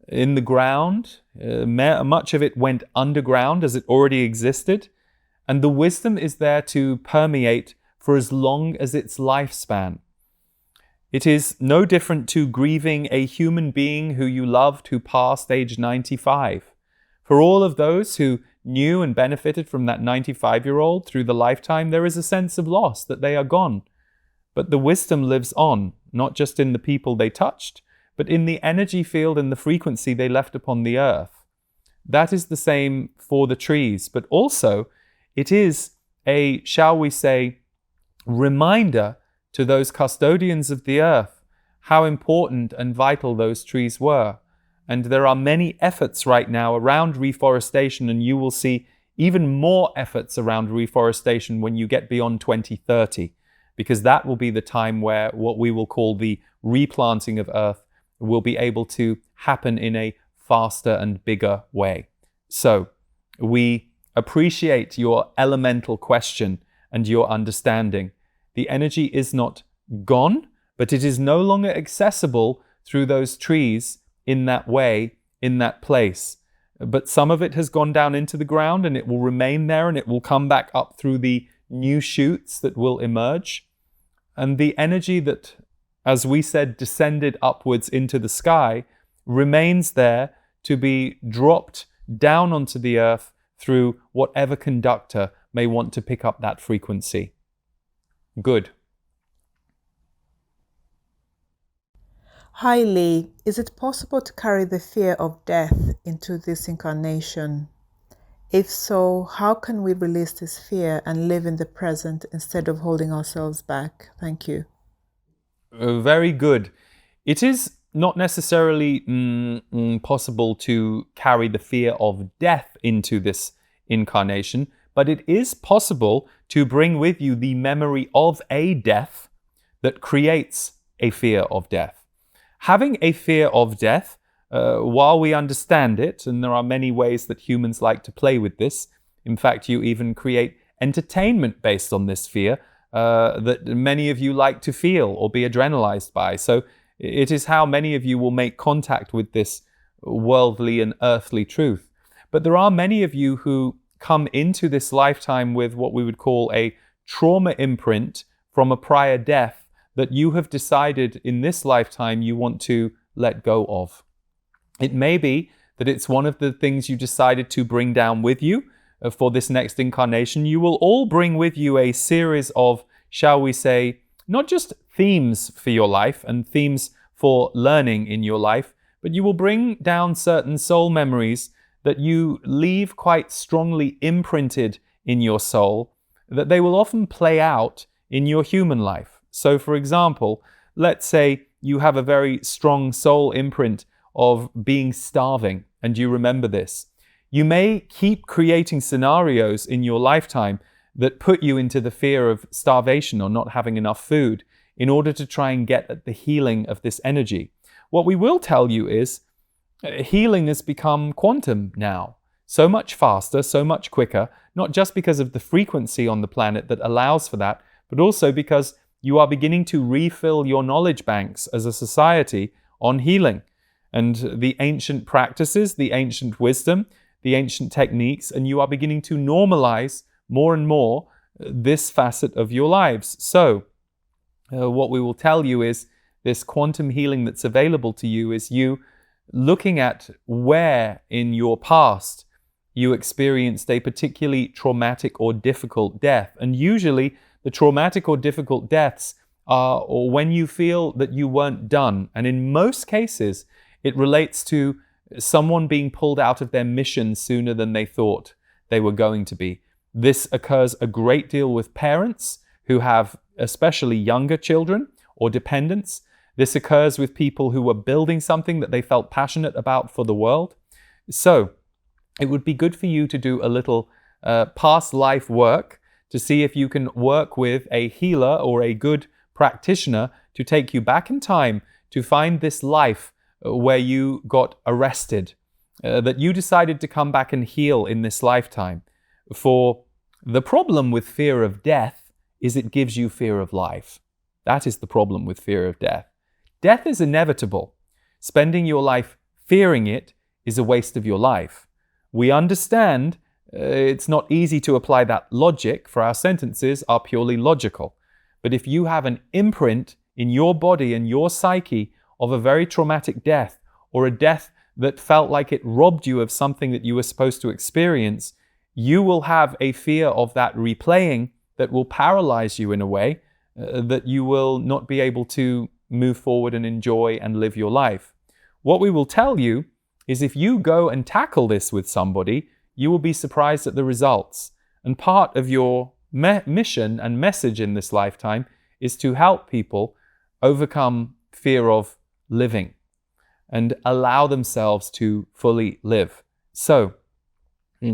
in the ground. Much of it went underground as it already existed. And the wisdom is there to permeate for as long as its lifespan. It is no different to grieving a human being who you loved who passed age 95. For all of those who knew and benefited from that 95-year-old through the lifetime, there is a sense of loss that they are gone. But the wisdom lives on, not just in the people they touched, but in the energy field and the frequency they left upon the earth. That is the same for the trees, but also it is a, shall we say, reminder to those custodians of the earth how important and vital those trees were. And there are many efforts right now around reforestation, and you will see even more efforts around reforestation when you get beyond 2030, because that will be the time where what we will call the replanting of Earth will be able to happen in a faster and bigger way. So we appreciate your elemental question and your understanding. The energy is not gone, but it is no longer accessible through those trees in that way, in that place. But some of it has gone down into the ground, and it will remain there, and it will come back up through the new shoots that will emerge. And the energy that, as we said, descended upwards into the sky remains there to be dropped down onto the earth through whatever conductor may want to pick up that frequency. Good. Hi Lee, is it possible to carry the fear of death into this incarnation? If so, how can we release this fear and live in the present instead of holding ourselves back? Thank you. Very good. It is not necessarily possible to carry the fear of death into this incarnation, but it is possible to bring with you the memory of a death that creates a fear of death. Having a fear of death, while we understand it, and there are many ways that humans like to play with this, in fact, you even create entertainment based on this fear that many of you like to feel or be adrenalized by. So it is how many of you will make contact with this worldly and earthly truth. But there are many of you who come into this lifetime with what we would call a trauma imprint from a prior death that you have decided in this lifetime you want to let go of. It may be that it's one of the things you decided to bring down with you for this next incarnation. You will all bring with you a series of, shall we say, not just themes for your life and themes for learning in your life, but you will bring down certain soul memories that you leave quite strongly imprinted in your soul, that they will often play out in your human life. So for example, let's say you have a very strong soul imprint of being starving, and you remember this. You may keep creating scenarios in your lifetime that put you into the fear of starvation or not having enough food in order to try and get at the healing of this energy. What we will tell you is healing has become quantum now, so much faster, so much quicker, not just because of the frequency on the planet that allows for that, but also because you are beginning to refill your knowledge banks as a society on healing. And the ancient practices, the ancient wisdom, the ancient techniques, and you are beginning to normalize more and more this facet of your lives. So, what we will tell you is this quantum healing that's available to you is you looking at where in your past you experienced a particularly traumatic or difficult death. And usually the traumatic or difficult deaths are or when you feel that you weren't done. And in most cases, it relates to someone being pulled out of their mission sooner than they thought they were going to be. This occurs a great deal with parents who have especially younger children or dependents. This occurs with people who were building something that they felt passionate about for the world. So it would be good for you to do a little past life work to see if you can work with a healer or a good practitioner to take you back in time to find this life where you got arrested, that you decided to come back and heal in this lifetime. For the problem with fear of death is it gives you fear of life. That is the problem with fear of death. Death is inevitable. Spending your life fearing it is a waste of your life. We understand it's not easy to apply that logic, for our sentences are purely logical. But if you have an imprint in your body and your psyche of a very traumatic death, or a death that felt like it robbed you of something that you were supposed to experience, you will have a fear of that replaying that will paralyze you in a way that you will not be able to move forward and enjoy and live your life. What we will tell you is if you go and tackle this with somebody, you will be surprised at the results. And part of your mission and message in this lifetime is to help people overcome fear of living and allow themselves to fully live. So,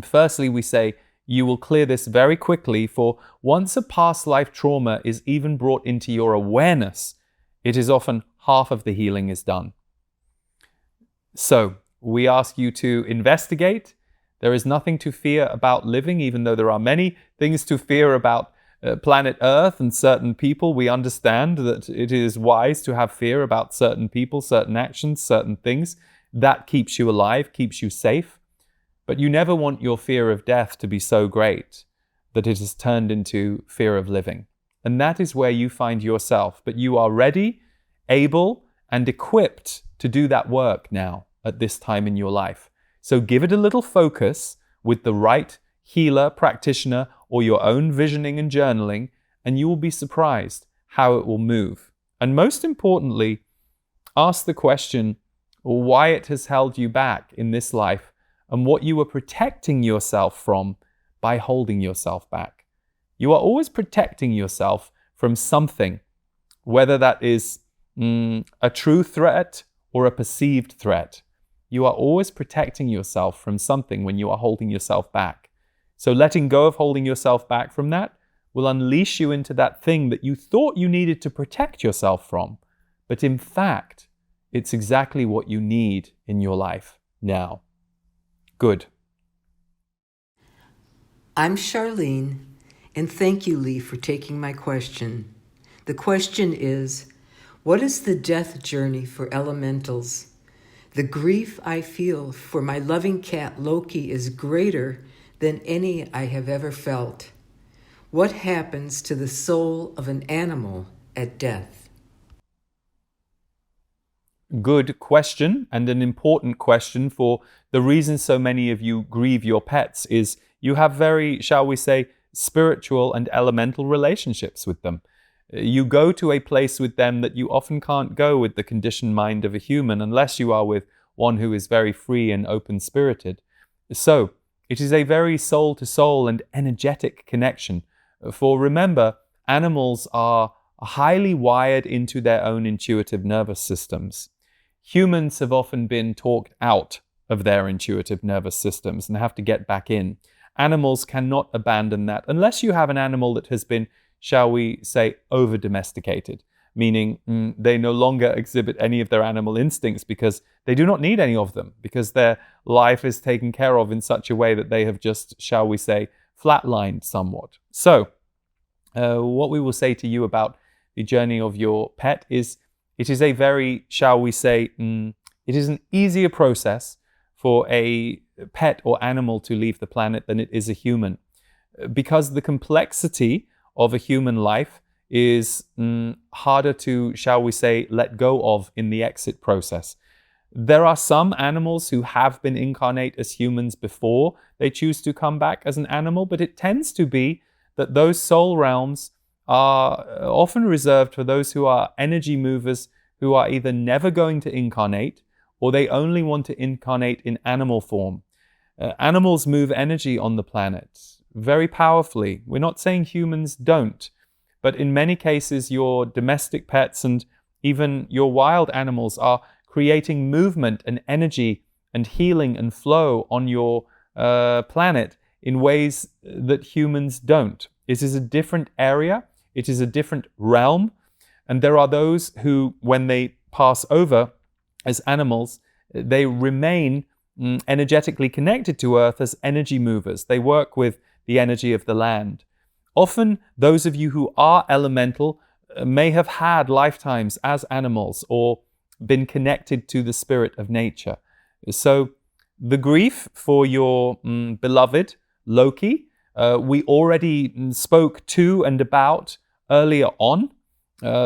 firstly, we say you will clear this very quickly, for once a past life trauma is even brought into your awareness, it is often half of the healing is done. So, we ask you to investigate. There is nothing to fear about living, even though there are many things to fear about planet Earth and certain people. We understand that it is wise to have fear about certain people, certain actions, certain things. That keeps you alive, keeps you safe. But you never want your fear of death to be so great that it has turned into fear of living. And that is where you find yourself. But you are ready, able, and equipped to do that work now at this time in your life. So give it a little focus with the right healer, practitioner, or your own visioning and journaling, and you will be surprised how it will move. And most importantly, ask the question why it has held you back in this life and what you were protecting yourself from by holding yourself back. You are always protecting yourself from something, whether that is a true threat or a perceived threat. You are always protecting yourself from something when you are holding yourself back. So letting go of holding yourself back from that will unleash you into that thing that you thought you needed to protect yourself from. But in fact, it's exactly what you need in your life now. Good. I'm Charlene, and thank you, Lee, for taking my question. The question is, what is the death journey for elementals? The grief I feel for my loving cat Loki is greater than any I have ever felt. What happens to the soul of an animal at death? Good question, and an important question, for the reason so many of you grieve your pets is you have very, shall we say, spiritual and elemental relationships with them. You go to a place with them that you often can't go with the conditioned mind of a human unless you are with one who is very free and open-spirited. So, it is a very soul-to-soul and energetic connection. For remember, animals are highly wired into their own intuitive nervous systems. Humans have often been talked out of their intuitive nervous systems and have to get back in. Animals cannot abandon that unless you have an animal that has been, shall we say, over-domesticated, meaning they no longer exhibit any of their animal instincts because they do not need any of them, because their life is taken care of in such a way that they have just, shall we say, flatlined somewhat. So, what we will say to you about the journey of your pet is it is a very, shall we say, it is an easier process for a pet or animal to leave the planet than it is a human, because the complexity of a human life is harder to, shall we say, let go of in the exit process. There are some animals who have been incarnate as humans before they choose to come back as an animal, but it tends to be that those soul realms are often reserved for those who are energy movers, who are either never going to incarnate or they only want to incarnate in animal form. Animals move energy on the planet very powerfully. We're not saying humans don't, but in many cases your domestic pets and even your wild animals are creating movement and energy and healing and flow on your planet in ways that humans don't. It is a different area, it is a different realm, and there are those who, when they pass over as animals, they remain energetically connected to Earth as energy movers. They work with the energy of the land. Often, those of you who are elemental may have had lifetimes as animals or been connected to the spirit of nature. So the grief for your beloved Loki, we already spoke to and about earlier on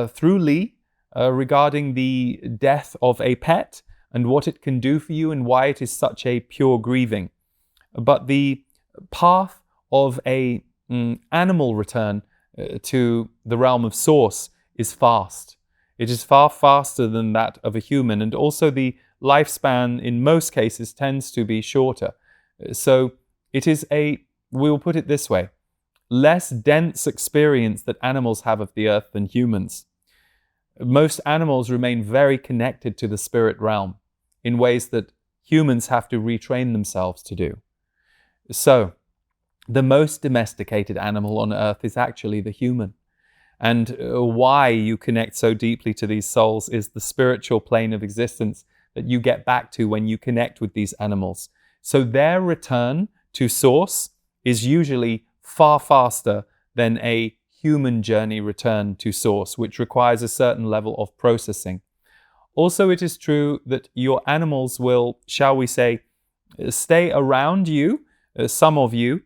through Lee regarding the death of a pet and what it can do for you and why it is such a pure grieving. But the path of a animal return to the realm of source is fast. It is far faster than that of a human, and also the lifespan in most cases tends to be shorter. So it is we'll put it this way, less dense experience that animals have of the earth than humans. Most animals remain very connected to the spirit realm in ways that humans have to retrain themselves to do. So the most domesticated animal on earth is actually the human. And why you connect so deeply to these souls is the spiritual plane of existence that you get back to when you connect with these animals. So their return to source is usually far faster than a human journey return to source, which requires a certain level of processing. Also, it is true that your animals will, shall we say, stay around you, some of you,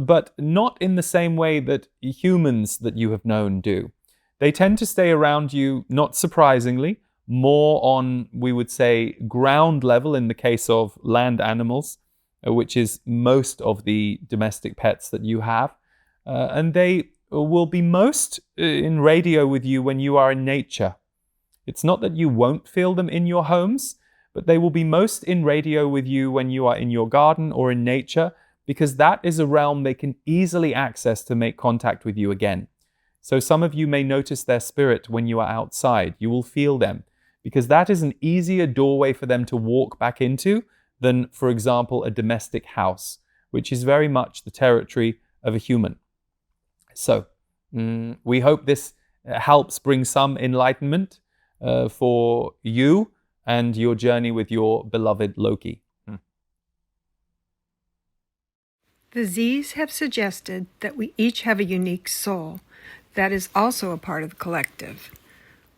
but not in the same way that humans that you have known do. They tend to stay around you, not surprisingly, more on, we would say, ground level in the case of land animals, which is most of the domestic pets that you have. And they will be most in radio with you when you are in nature. It's not that you won't feel them in your homes, but they will be most in radio with you when you are in your garden or in nature, because that is a realm they can easily access to make contact with you again. So some of you may notice their spirit when you are outside. You will feel them, because that is an easier doorway for them to walk back into than, for example, a domestic house, which is very much the territory of a human. So we hope this helps bring some enlightenment for you and your journey with your beloved Loki. The Z's have suggested that we each have a unique soul that is also a part of the collective.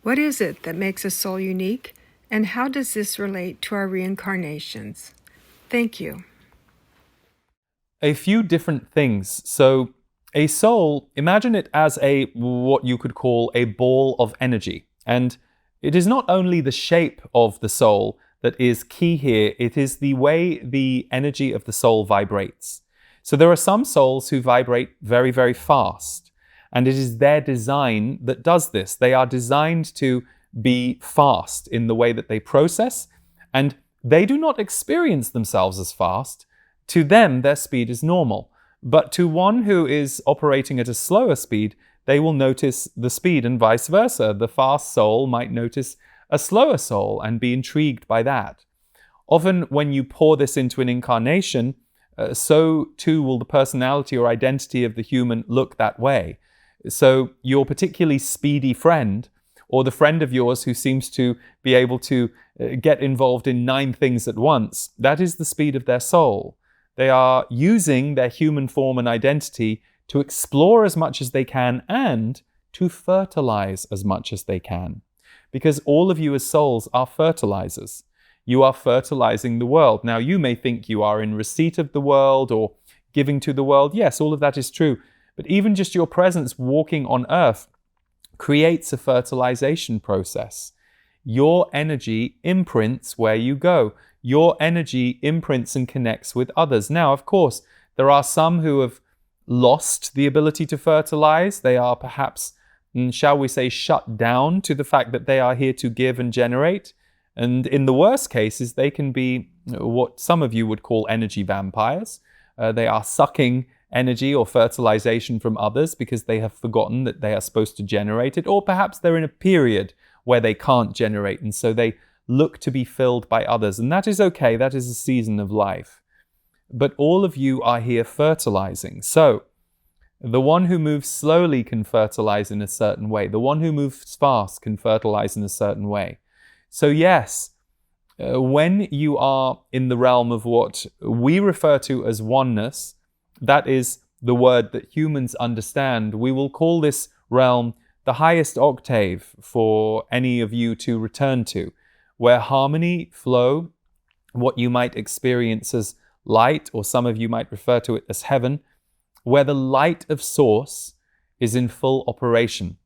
What is it that makes a soul unique, and how does this relate to our reincarnations? Thank you. A few different things. So a soul, imagine it as what you could call a ball of energy. And it is not only the shape of the soul that is key here, it is the way the energy of the soul vibrates. So there are some souls who vibrate very, very fast, and it is their design that does this. They are designed to be fast in the way that they process, and they do not experience themselves as fast. To them, their speed is normal. But to one who is operating at a slower speed, they will notice the speed, and vice versa. The fast soul might notice a slower soul and be intrigued by that. Often when you pour this into an incarnation, so too will the personality or identity of the human look that way. So your particularly speedy friend, or the friend of yours who seems to be able to get involved in 9 things at once, that is the speed of their soul. They are using their human form and identity to explore as much as they can and to fertilize as much as they can. Because all of you as souls are fertilizers. You are fertilizing the world. Now, you may think you are in receipt of the world or giving to the world. Yes, all of that is true. But even just your presence walking on earth creates a fertilization process. Your energy imprints where you go. Your energy imprints and connects with others. Now, of course, there are some who have lost the ability to fertilize. They are perhaps, shall we say, shut down to the fact that they are here to give and generate. And in the worst cases, they can be what some of you would call energy vampires. They are sucking energy or fertilization from others because they have forgotten that they are supposed to generate it, or perhaps they're in a period where they can't generate, and so they look to be filled by others. And that is okay, that is a season of life. But all of you are here fertilizing. So the one who moves slowly can fertilize in a certain way. The one who moves fast can fertilize in a certain way. So yes, when you are in the realm of what we refer to as oneness, that is the word that humans understand, we will call this realm the highest octave for any of you to return to, where harmony, flow, what you might experience as light, or some of you might refer to it as heaven, where the light of source is in full operation.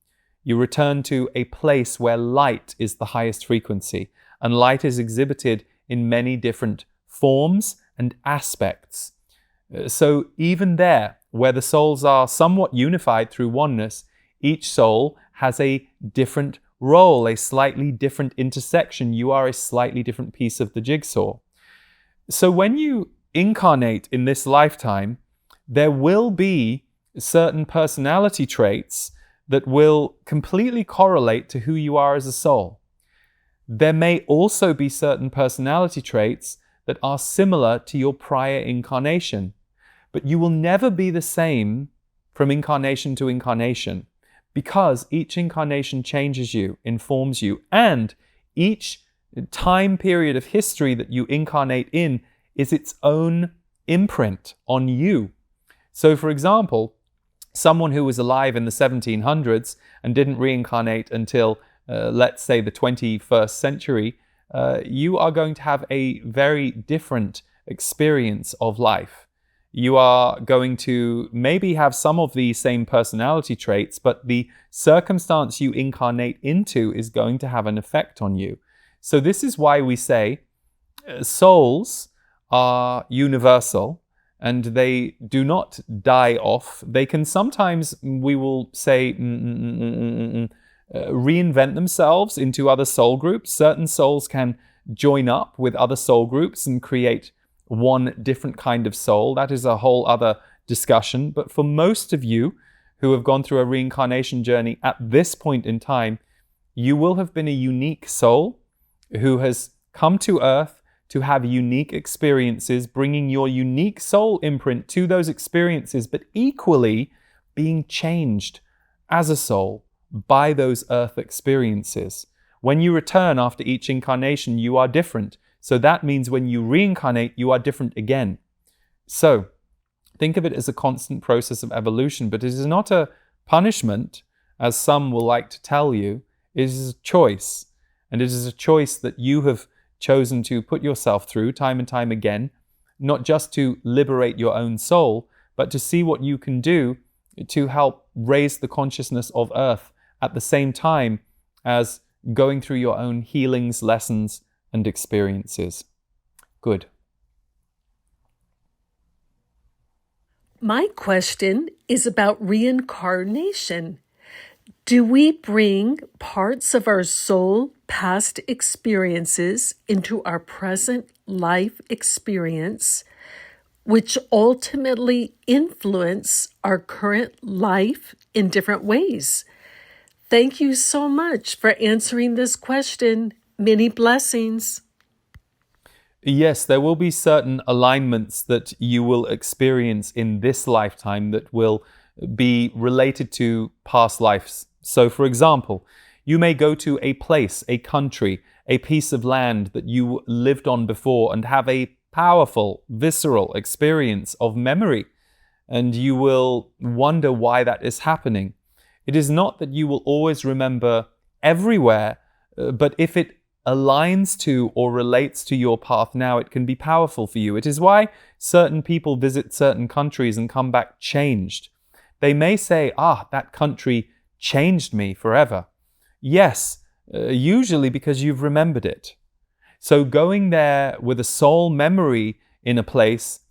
You return to a place where light is the highest frequency, and light is exhibited in many different forms and aspects. So even there, where the souls are somewhat unified through oneness, each soul has a different role, a slightly different intersection. You are a slightly different piece of the jigsaw. So when you incarnate in this lifetime, there will be certain personality traits that will completely correlate to who you are as a soul. There may also be certain personality traits that are similar to your prior incarnation, but you will never be the same from incarnation to incarnation, because each incarnation changes you, informs you, and each time period of history that you incarnate in is its own imprint on you. So, for example, someone who was alive in the 1700s and didn't reincarnate until, let's say, the 21st century, you are going to have a very different experience of life. You are going to maybe have some of the same personality traits, but the circumstance you incarnate into is going to have an effect on you. So this is why we say souls are universal and they do not die off. They can sometimes, we will say, reinvent themselves into other soul groups. Certain souls can join up with other soul groups and create one different kind of soul. That is a whole other discussion. But for most of you who have gone through a reincarnation journey at this point in time, you will have been a unique soul who has come to Earth to have unique experiences, bringing your unique soul imprint to those experiences, but equally being changed as a soul by those Earth experiences. When you return after each incarnation, you are different. So that means when you reincarnate, you are different again. So think of it as a constant process of evolution, but it is not a punishment, as some will like to tell you. It is a choice. And it is a choice that you have chosen to put yourself through time and time again, not just to liberate your own soul, but to see what you can do to help raise the consciousness of Earth at the same time as going through your own healings, lessons, and experiences. Good. My question is about reincarnation. Do we bring parts of our soul past experiences into our present life experience, which ultimately influence our current life in different ways? Thank you so much for answering this question. Many blessings. Yes, there will be certain alignments that you will experience in this lifetime that will be related to past lives. So, for example, you may go to a place, a country, a piece of land that you lived on before and have a powerful, visceral experience of memory, and you will wonder why that is happening. It is not that you will always remember everywhere, but if it aligns to or relates to your path now, it can be powerful for you. It is why certain people visit certain countries and come back changed. They may say, that country changed me forever. Yes, usually because you've remembered it. So going there with a soul memory in a place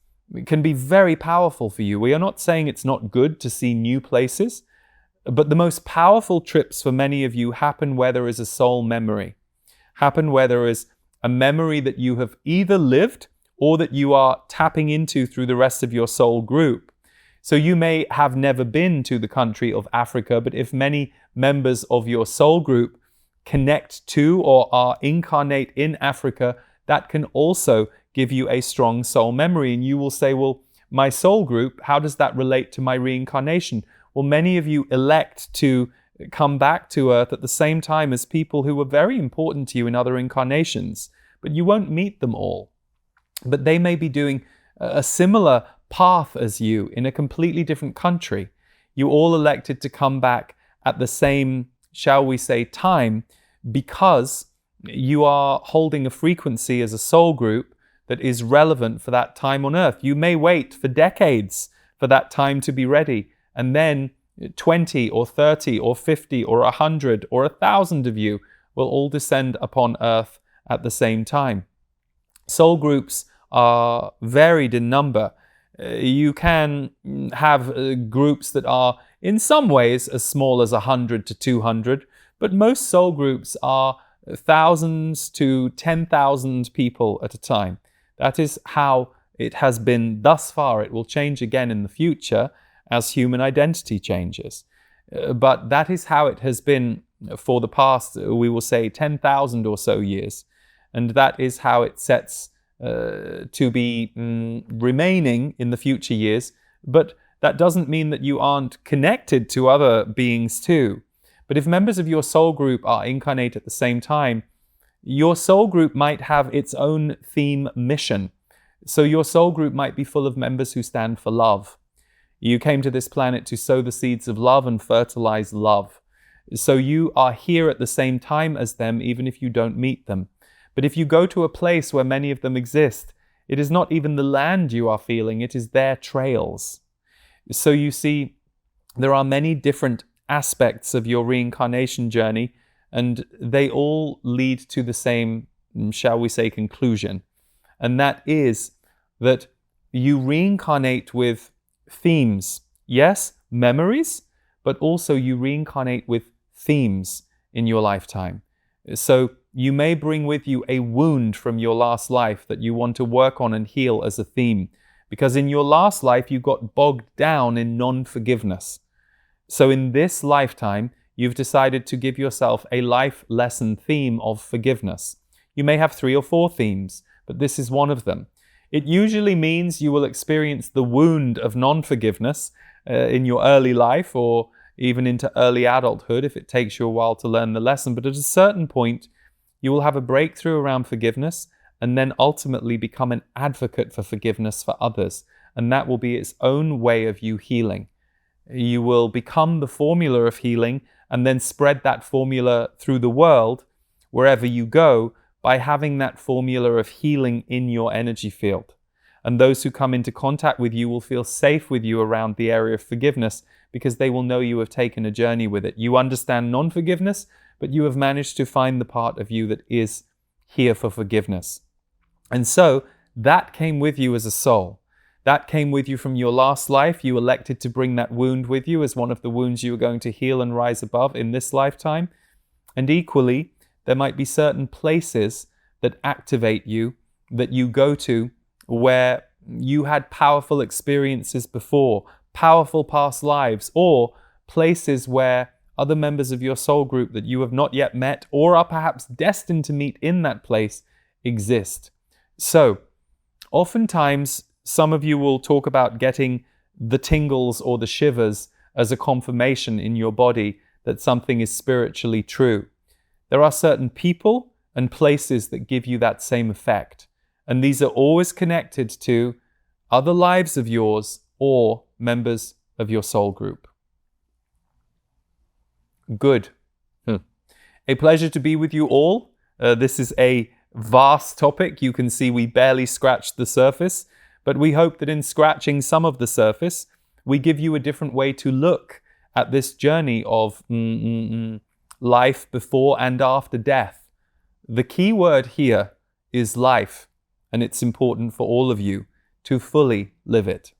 can be very powerful for you. We are not saying it's not good to see new places, but the most powerful trips for many of you happen where there is a soul memory, happen where there is a memory that you have either lived or that you are tapping into through the rest of your soul group. So you may have never been to the country of Africa, but if many members of your soul group connect to or are incarnate in Africa, that can also give you a strong soul memory. And you will say, well, my soul group, how does that relate to my reincarnation? Well, many of you elect to come back to Earth at the same time as people who were very important to you in other incarnations, but you won't meet them all. But they may be doing a similar path as you in a completely different country. You all elected to come back at the same, shall we say, time, because you are holding a frequency as a soul group that is relevant for that time on Earth. You may wait for decades for that time to be ready, and then 20 or 30 or 50 or 100 or 1,000 of you will all descend upon Earth at the same time. Soul groups are varied in number. You can have groups that are in some ways as small as 100 to 200, but most soul groups are thousands to 10,000 people at a time. That is how it has been thus far. It will change again in the future as human identity changes. But that is how it has been for the past, we will say, 10,000 or so years. And that is how it sets to be remaining in the future years. But that doesn't mean that you aren't connected to other beings too. But if members of your soul group are incarnate at the same time, your soul group might have its own theme mission. So your soul group might be full of members who stand for love. You came to this planet to sow the seeds of love and fertilize love. So you are here at the same time as them, even if you don't meet them. But if you go to a place where many of them exist, it is not even the land you are feeling, it is their trails. So you see, there are many different aspects of your reincarnation journey, and they all lead to the same, shall we say, conclusion. And that is that you reincarnate with themes. Yes, memories, but also you reincarnate with themes in your lifetime. So you may bring with you a wound from your last life that you want to work on and heal as a theme, because in your last life you got bogged down in non-forgiveness. So in this lifetime, you've decided to give yourself a life lesson theme of forgiveness. You may have 3 or 4 themes, but this is one of them. It usually means you will experience the wound of non-forgiveness in your early life or even into early adulthood if it takes you a while to learn the lesson. But at a certain point, you will have a breakthrough around forgiveness and then ultimately become an advocate for forgiveness for others. And that will be its own way of you healing. You will become the formula of healing and then spread that formula through the world wherever you go by having that formula of healing in your energy field. And those who come into contact with you will feel safe with you around the area of forgiveness because they will know you have taken a journey with it. You understand non-forgiveness, but you have managed to find the part of you that is here for forgiveness. And so that came with you as a soul. That came with you from your last life. You elected to bring that wound with you as one of the wounds you were going to heal and rise above in this lifetime. And equally, there might be certain places that activate you, that you go to, where you had powerful experiences before, powerful past lives, or places where other members of your soul group that you have not yet met or are perhaps destined to meet in that place exist. So, oftentimes, some of you will talk about getting the tingles or the shivers as a confirmation in your body that something is spiritually true. There are certain people and places that give you that same effect. And these are always connected to other lives of yours or members of your soul group. Good. A pleasure to be with you all. This is a vast topic. You can see we barely scratched the surface, but we hope that in scratching some of the surface, we give you a different way to look at this journey of life before and after death. The key word here is life, and it's important for all of you to fully live it.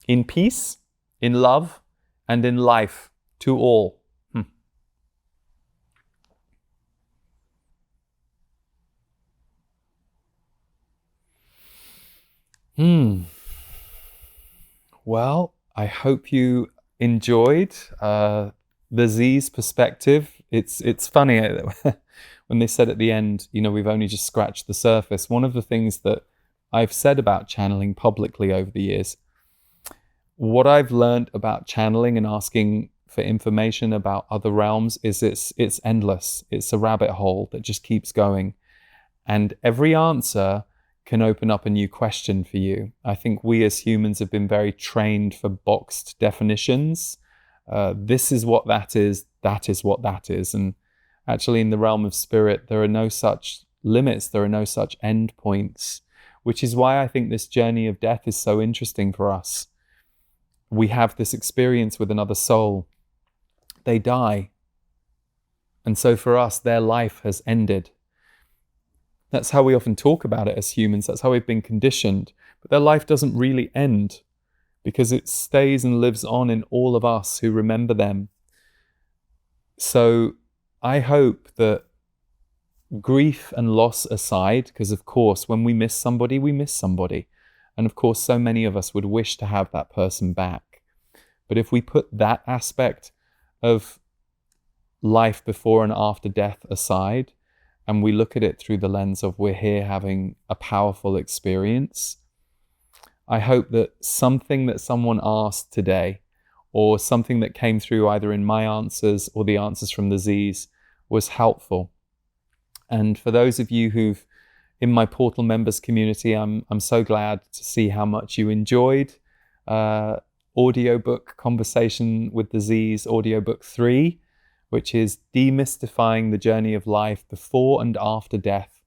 In peace, in love, and in life to all. Well, I hope you enjoyed the Z's perspective. It's funny when they said at the end, we've only just scratched the surface. One of the things that I've said about channeling publicly over the years, what I've learned about channeling and asking for information about other realms is it's endless. It's a rabbit hole that just keeps going. And every answer can open up a new question for you. I think we as humans have been very trained for boxed definitions. This is what that is what that is. And actually in the realm of spirit, there are no such limits, there are no such end points, which is why I think this journey of death is so interesting for us. We have this experience with another soul. They die. And so for us, their life has ended. That's how we often talk about it as humans. That's how we've been conditioned. But their life doesn't really end because it stays and lives on in all of us who remember them. So I hope that grief and loss aside, because of course, when we miss somebody, we miss somebody. And of course, so many of us would wish to have that person back. But if we put that aspect of life before and after death aside, and we look at it through the lens of we're here having a powerful experience, I hope that something that someone asked today, or something that came through either in my answers or the answers from the Z's, was helpful. And for those of you who've in my Portal members community, I'm so glad to see how much you enjoyed audiobook Conversation with the Z's, audiobook 3, which is Demystifying the Journey of Life Before and After Death.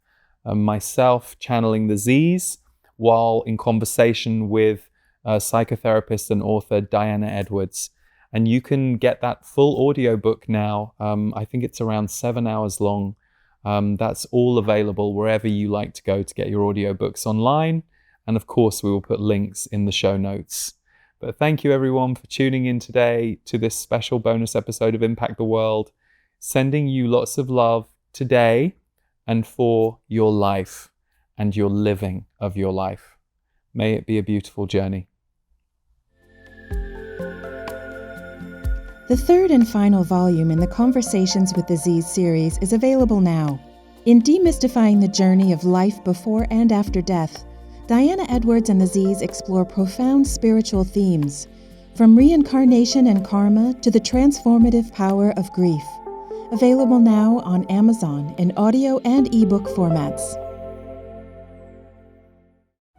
Myself channeling the Z's while in conversation with psychotherapist and author Dianna Edwards. And you can get that full audiobook now. I think it's around 7 hours long. That's all available wherever you like to go to get your audiobooks online. And of course, we will put links in the show notes. But thank you everyone for tuning in today to this special bonus episode of Impact the World. Sending you lots of love today and for your life and your living of your life. May it be a beautiful journey. The third and final volume in the Conversations with the Z's series is available now. In Demystifying the Journey of Life Before and After Death, Dianna Edwards and the Z's explore profound spiritual themes, from reincarnation and karma to the transformative power of grief. Available now on Amazon in audio and ebook formats.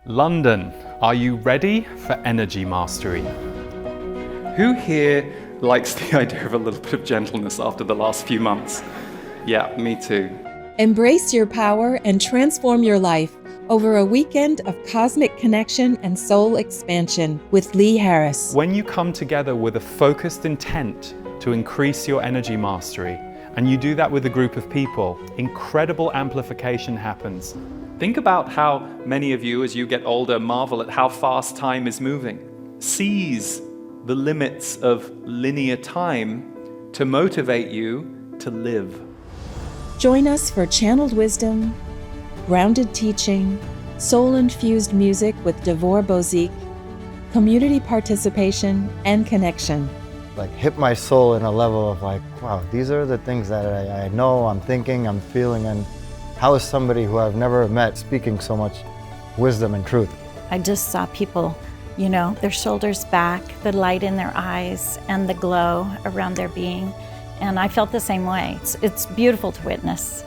London, are you ready for energy mastery? Who here likes the idea of a little bit of gentleness after the last few months? Yeah, me too. Embrace your power and transform your life over a weekend of cosmic connection and soul expansion with Lee Harris. When you come together with a focused intent to increase your energy mastery, and you do that with a group of people, incredible amplification happens. Think about how many of you, as you get older, marvel at how fast time is moving. Seize the limits of linear time to motivate you to live. Join us for channeled wisdom, grounded teaching, soul-infused music with Devor Bozique, community participation, and connection. Hit my soul in a level of wow, these are the things that I know, I'm thinking, I'm feeling, and how is somebody who I've never met speaking so much wisdom and truth? I just saw people, their shoulders back, the light in their eyes, and the glow around their being. And I felt the same way. It's beautiful to witness.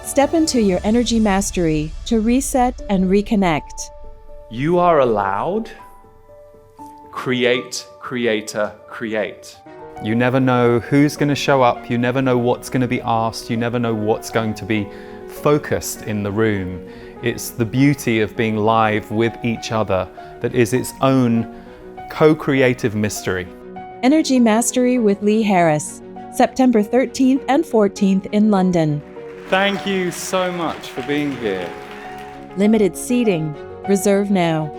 Step into your energy mastery to reset and reconnect. You are allowed. Create, creator, create. You never know who's going to show up, you never know what's going to be asked, you never know what's going to be focused in the room. It's the beauty of being live with each other that is its own co-creative mystery. Energy Mastery with Lee Harris, September 13th and 14th in London. Thank you so much for being here. Limited seating. Reserve now.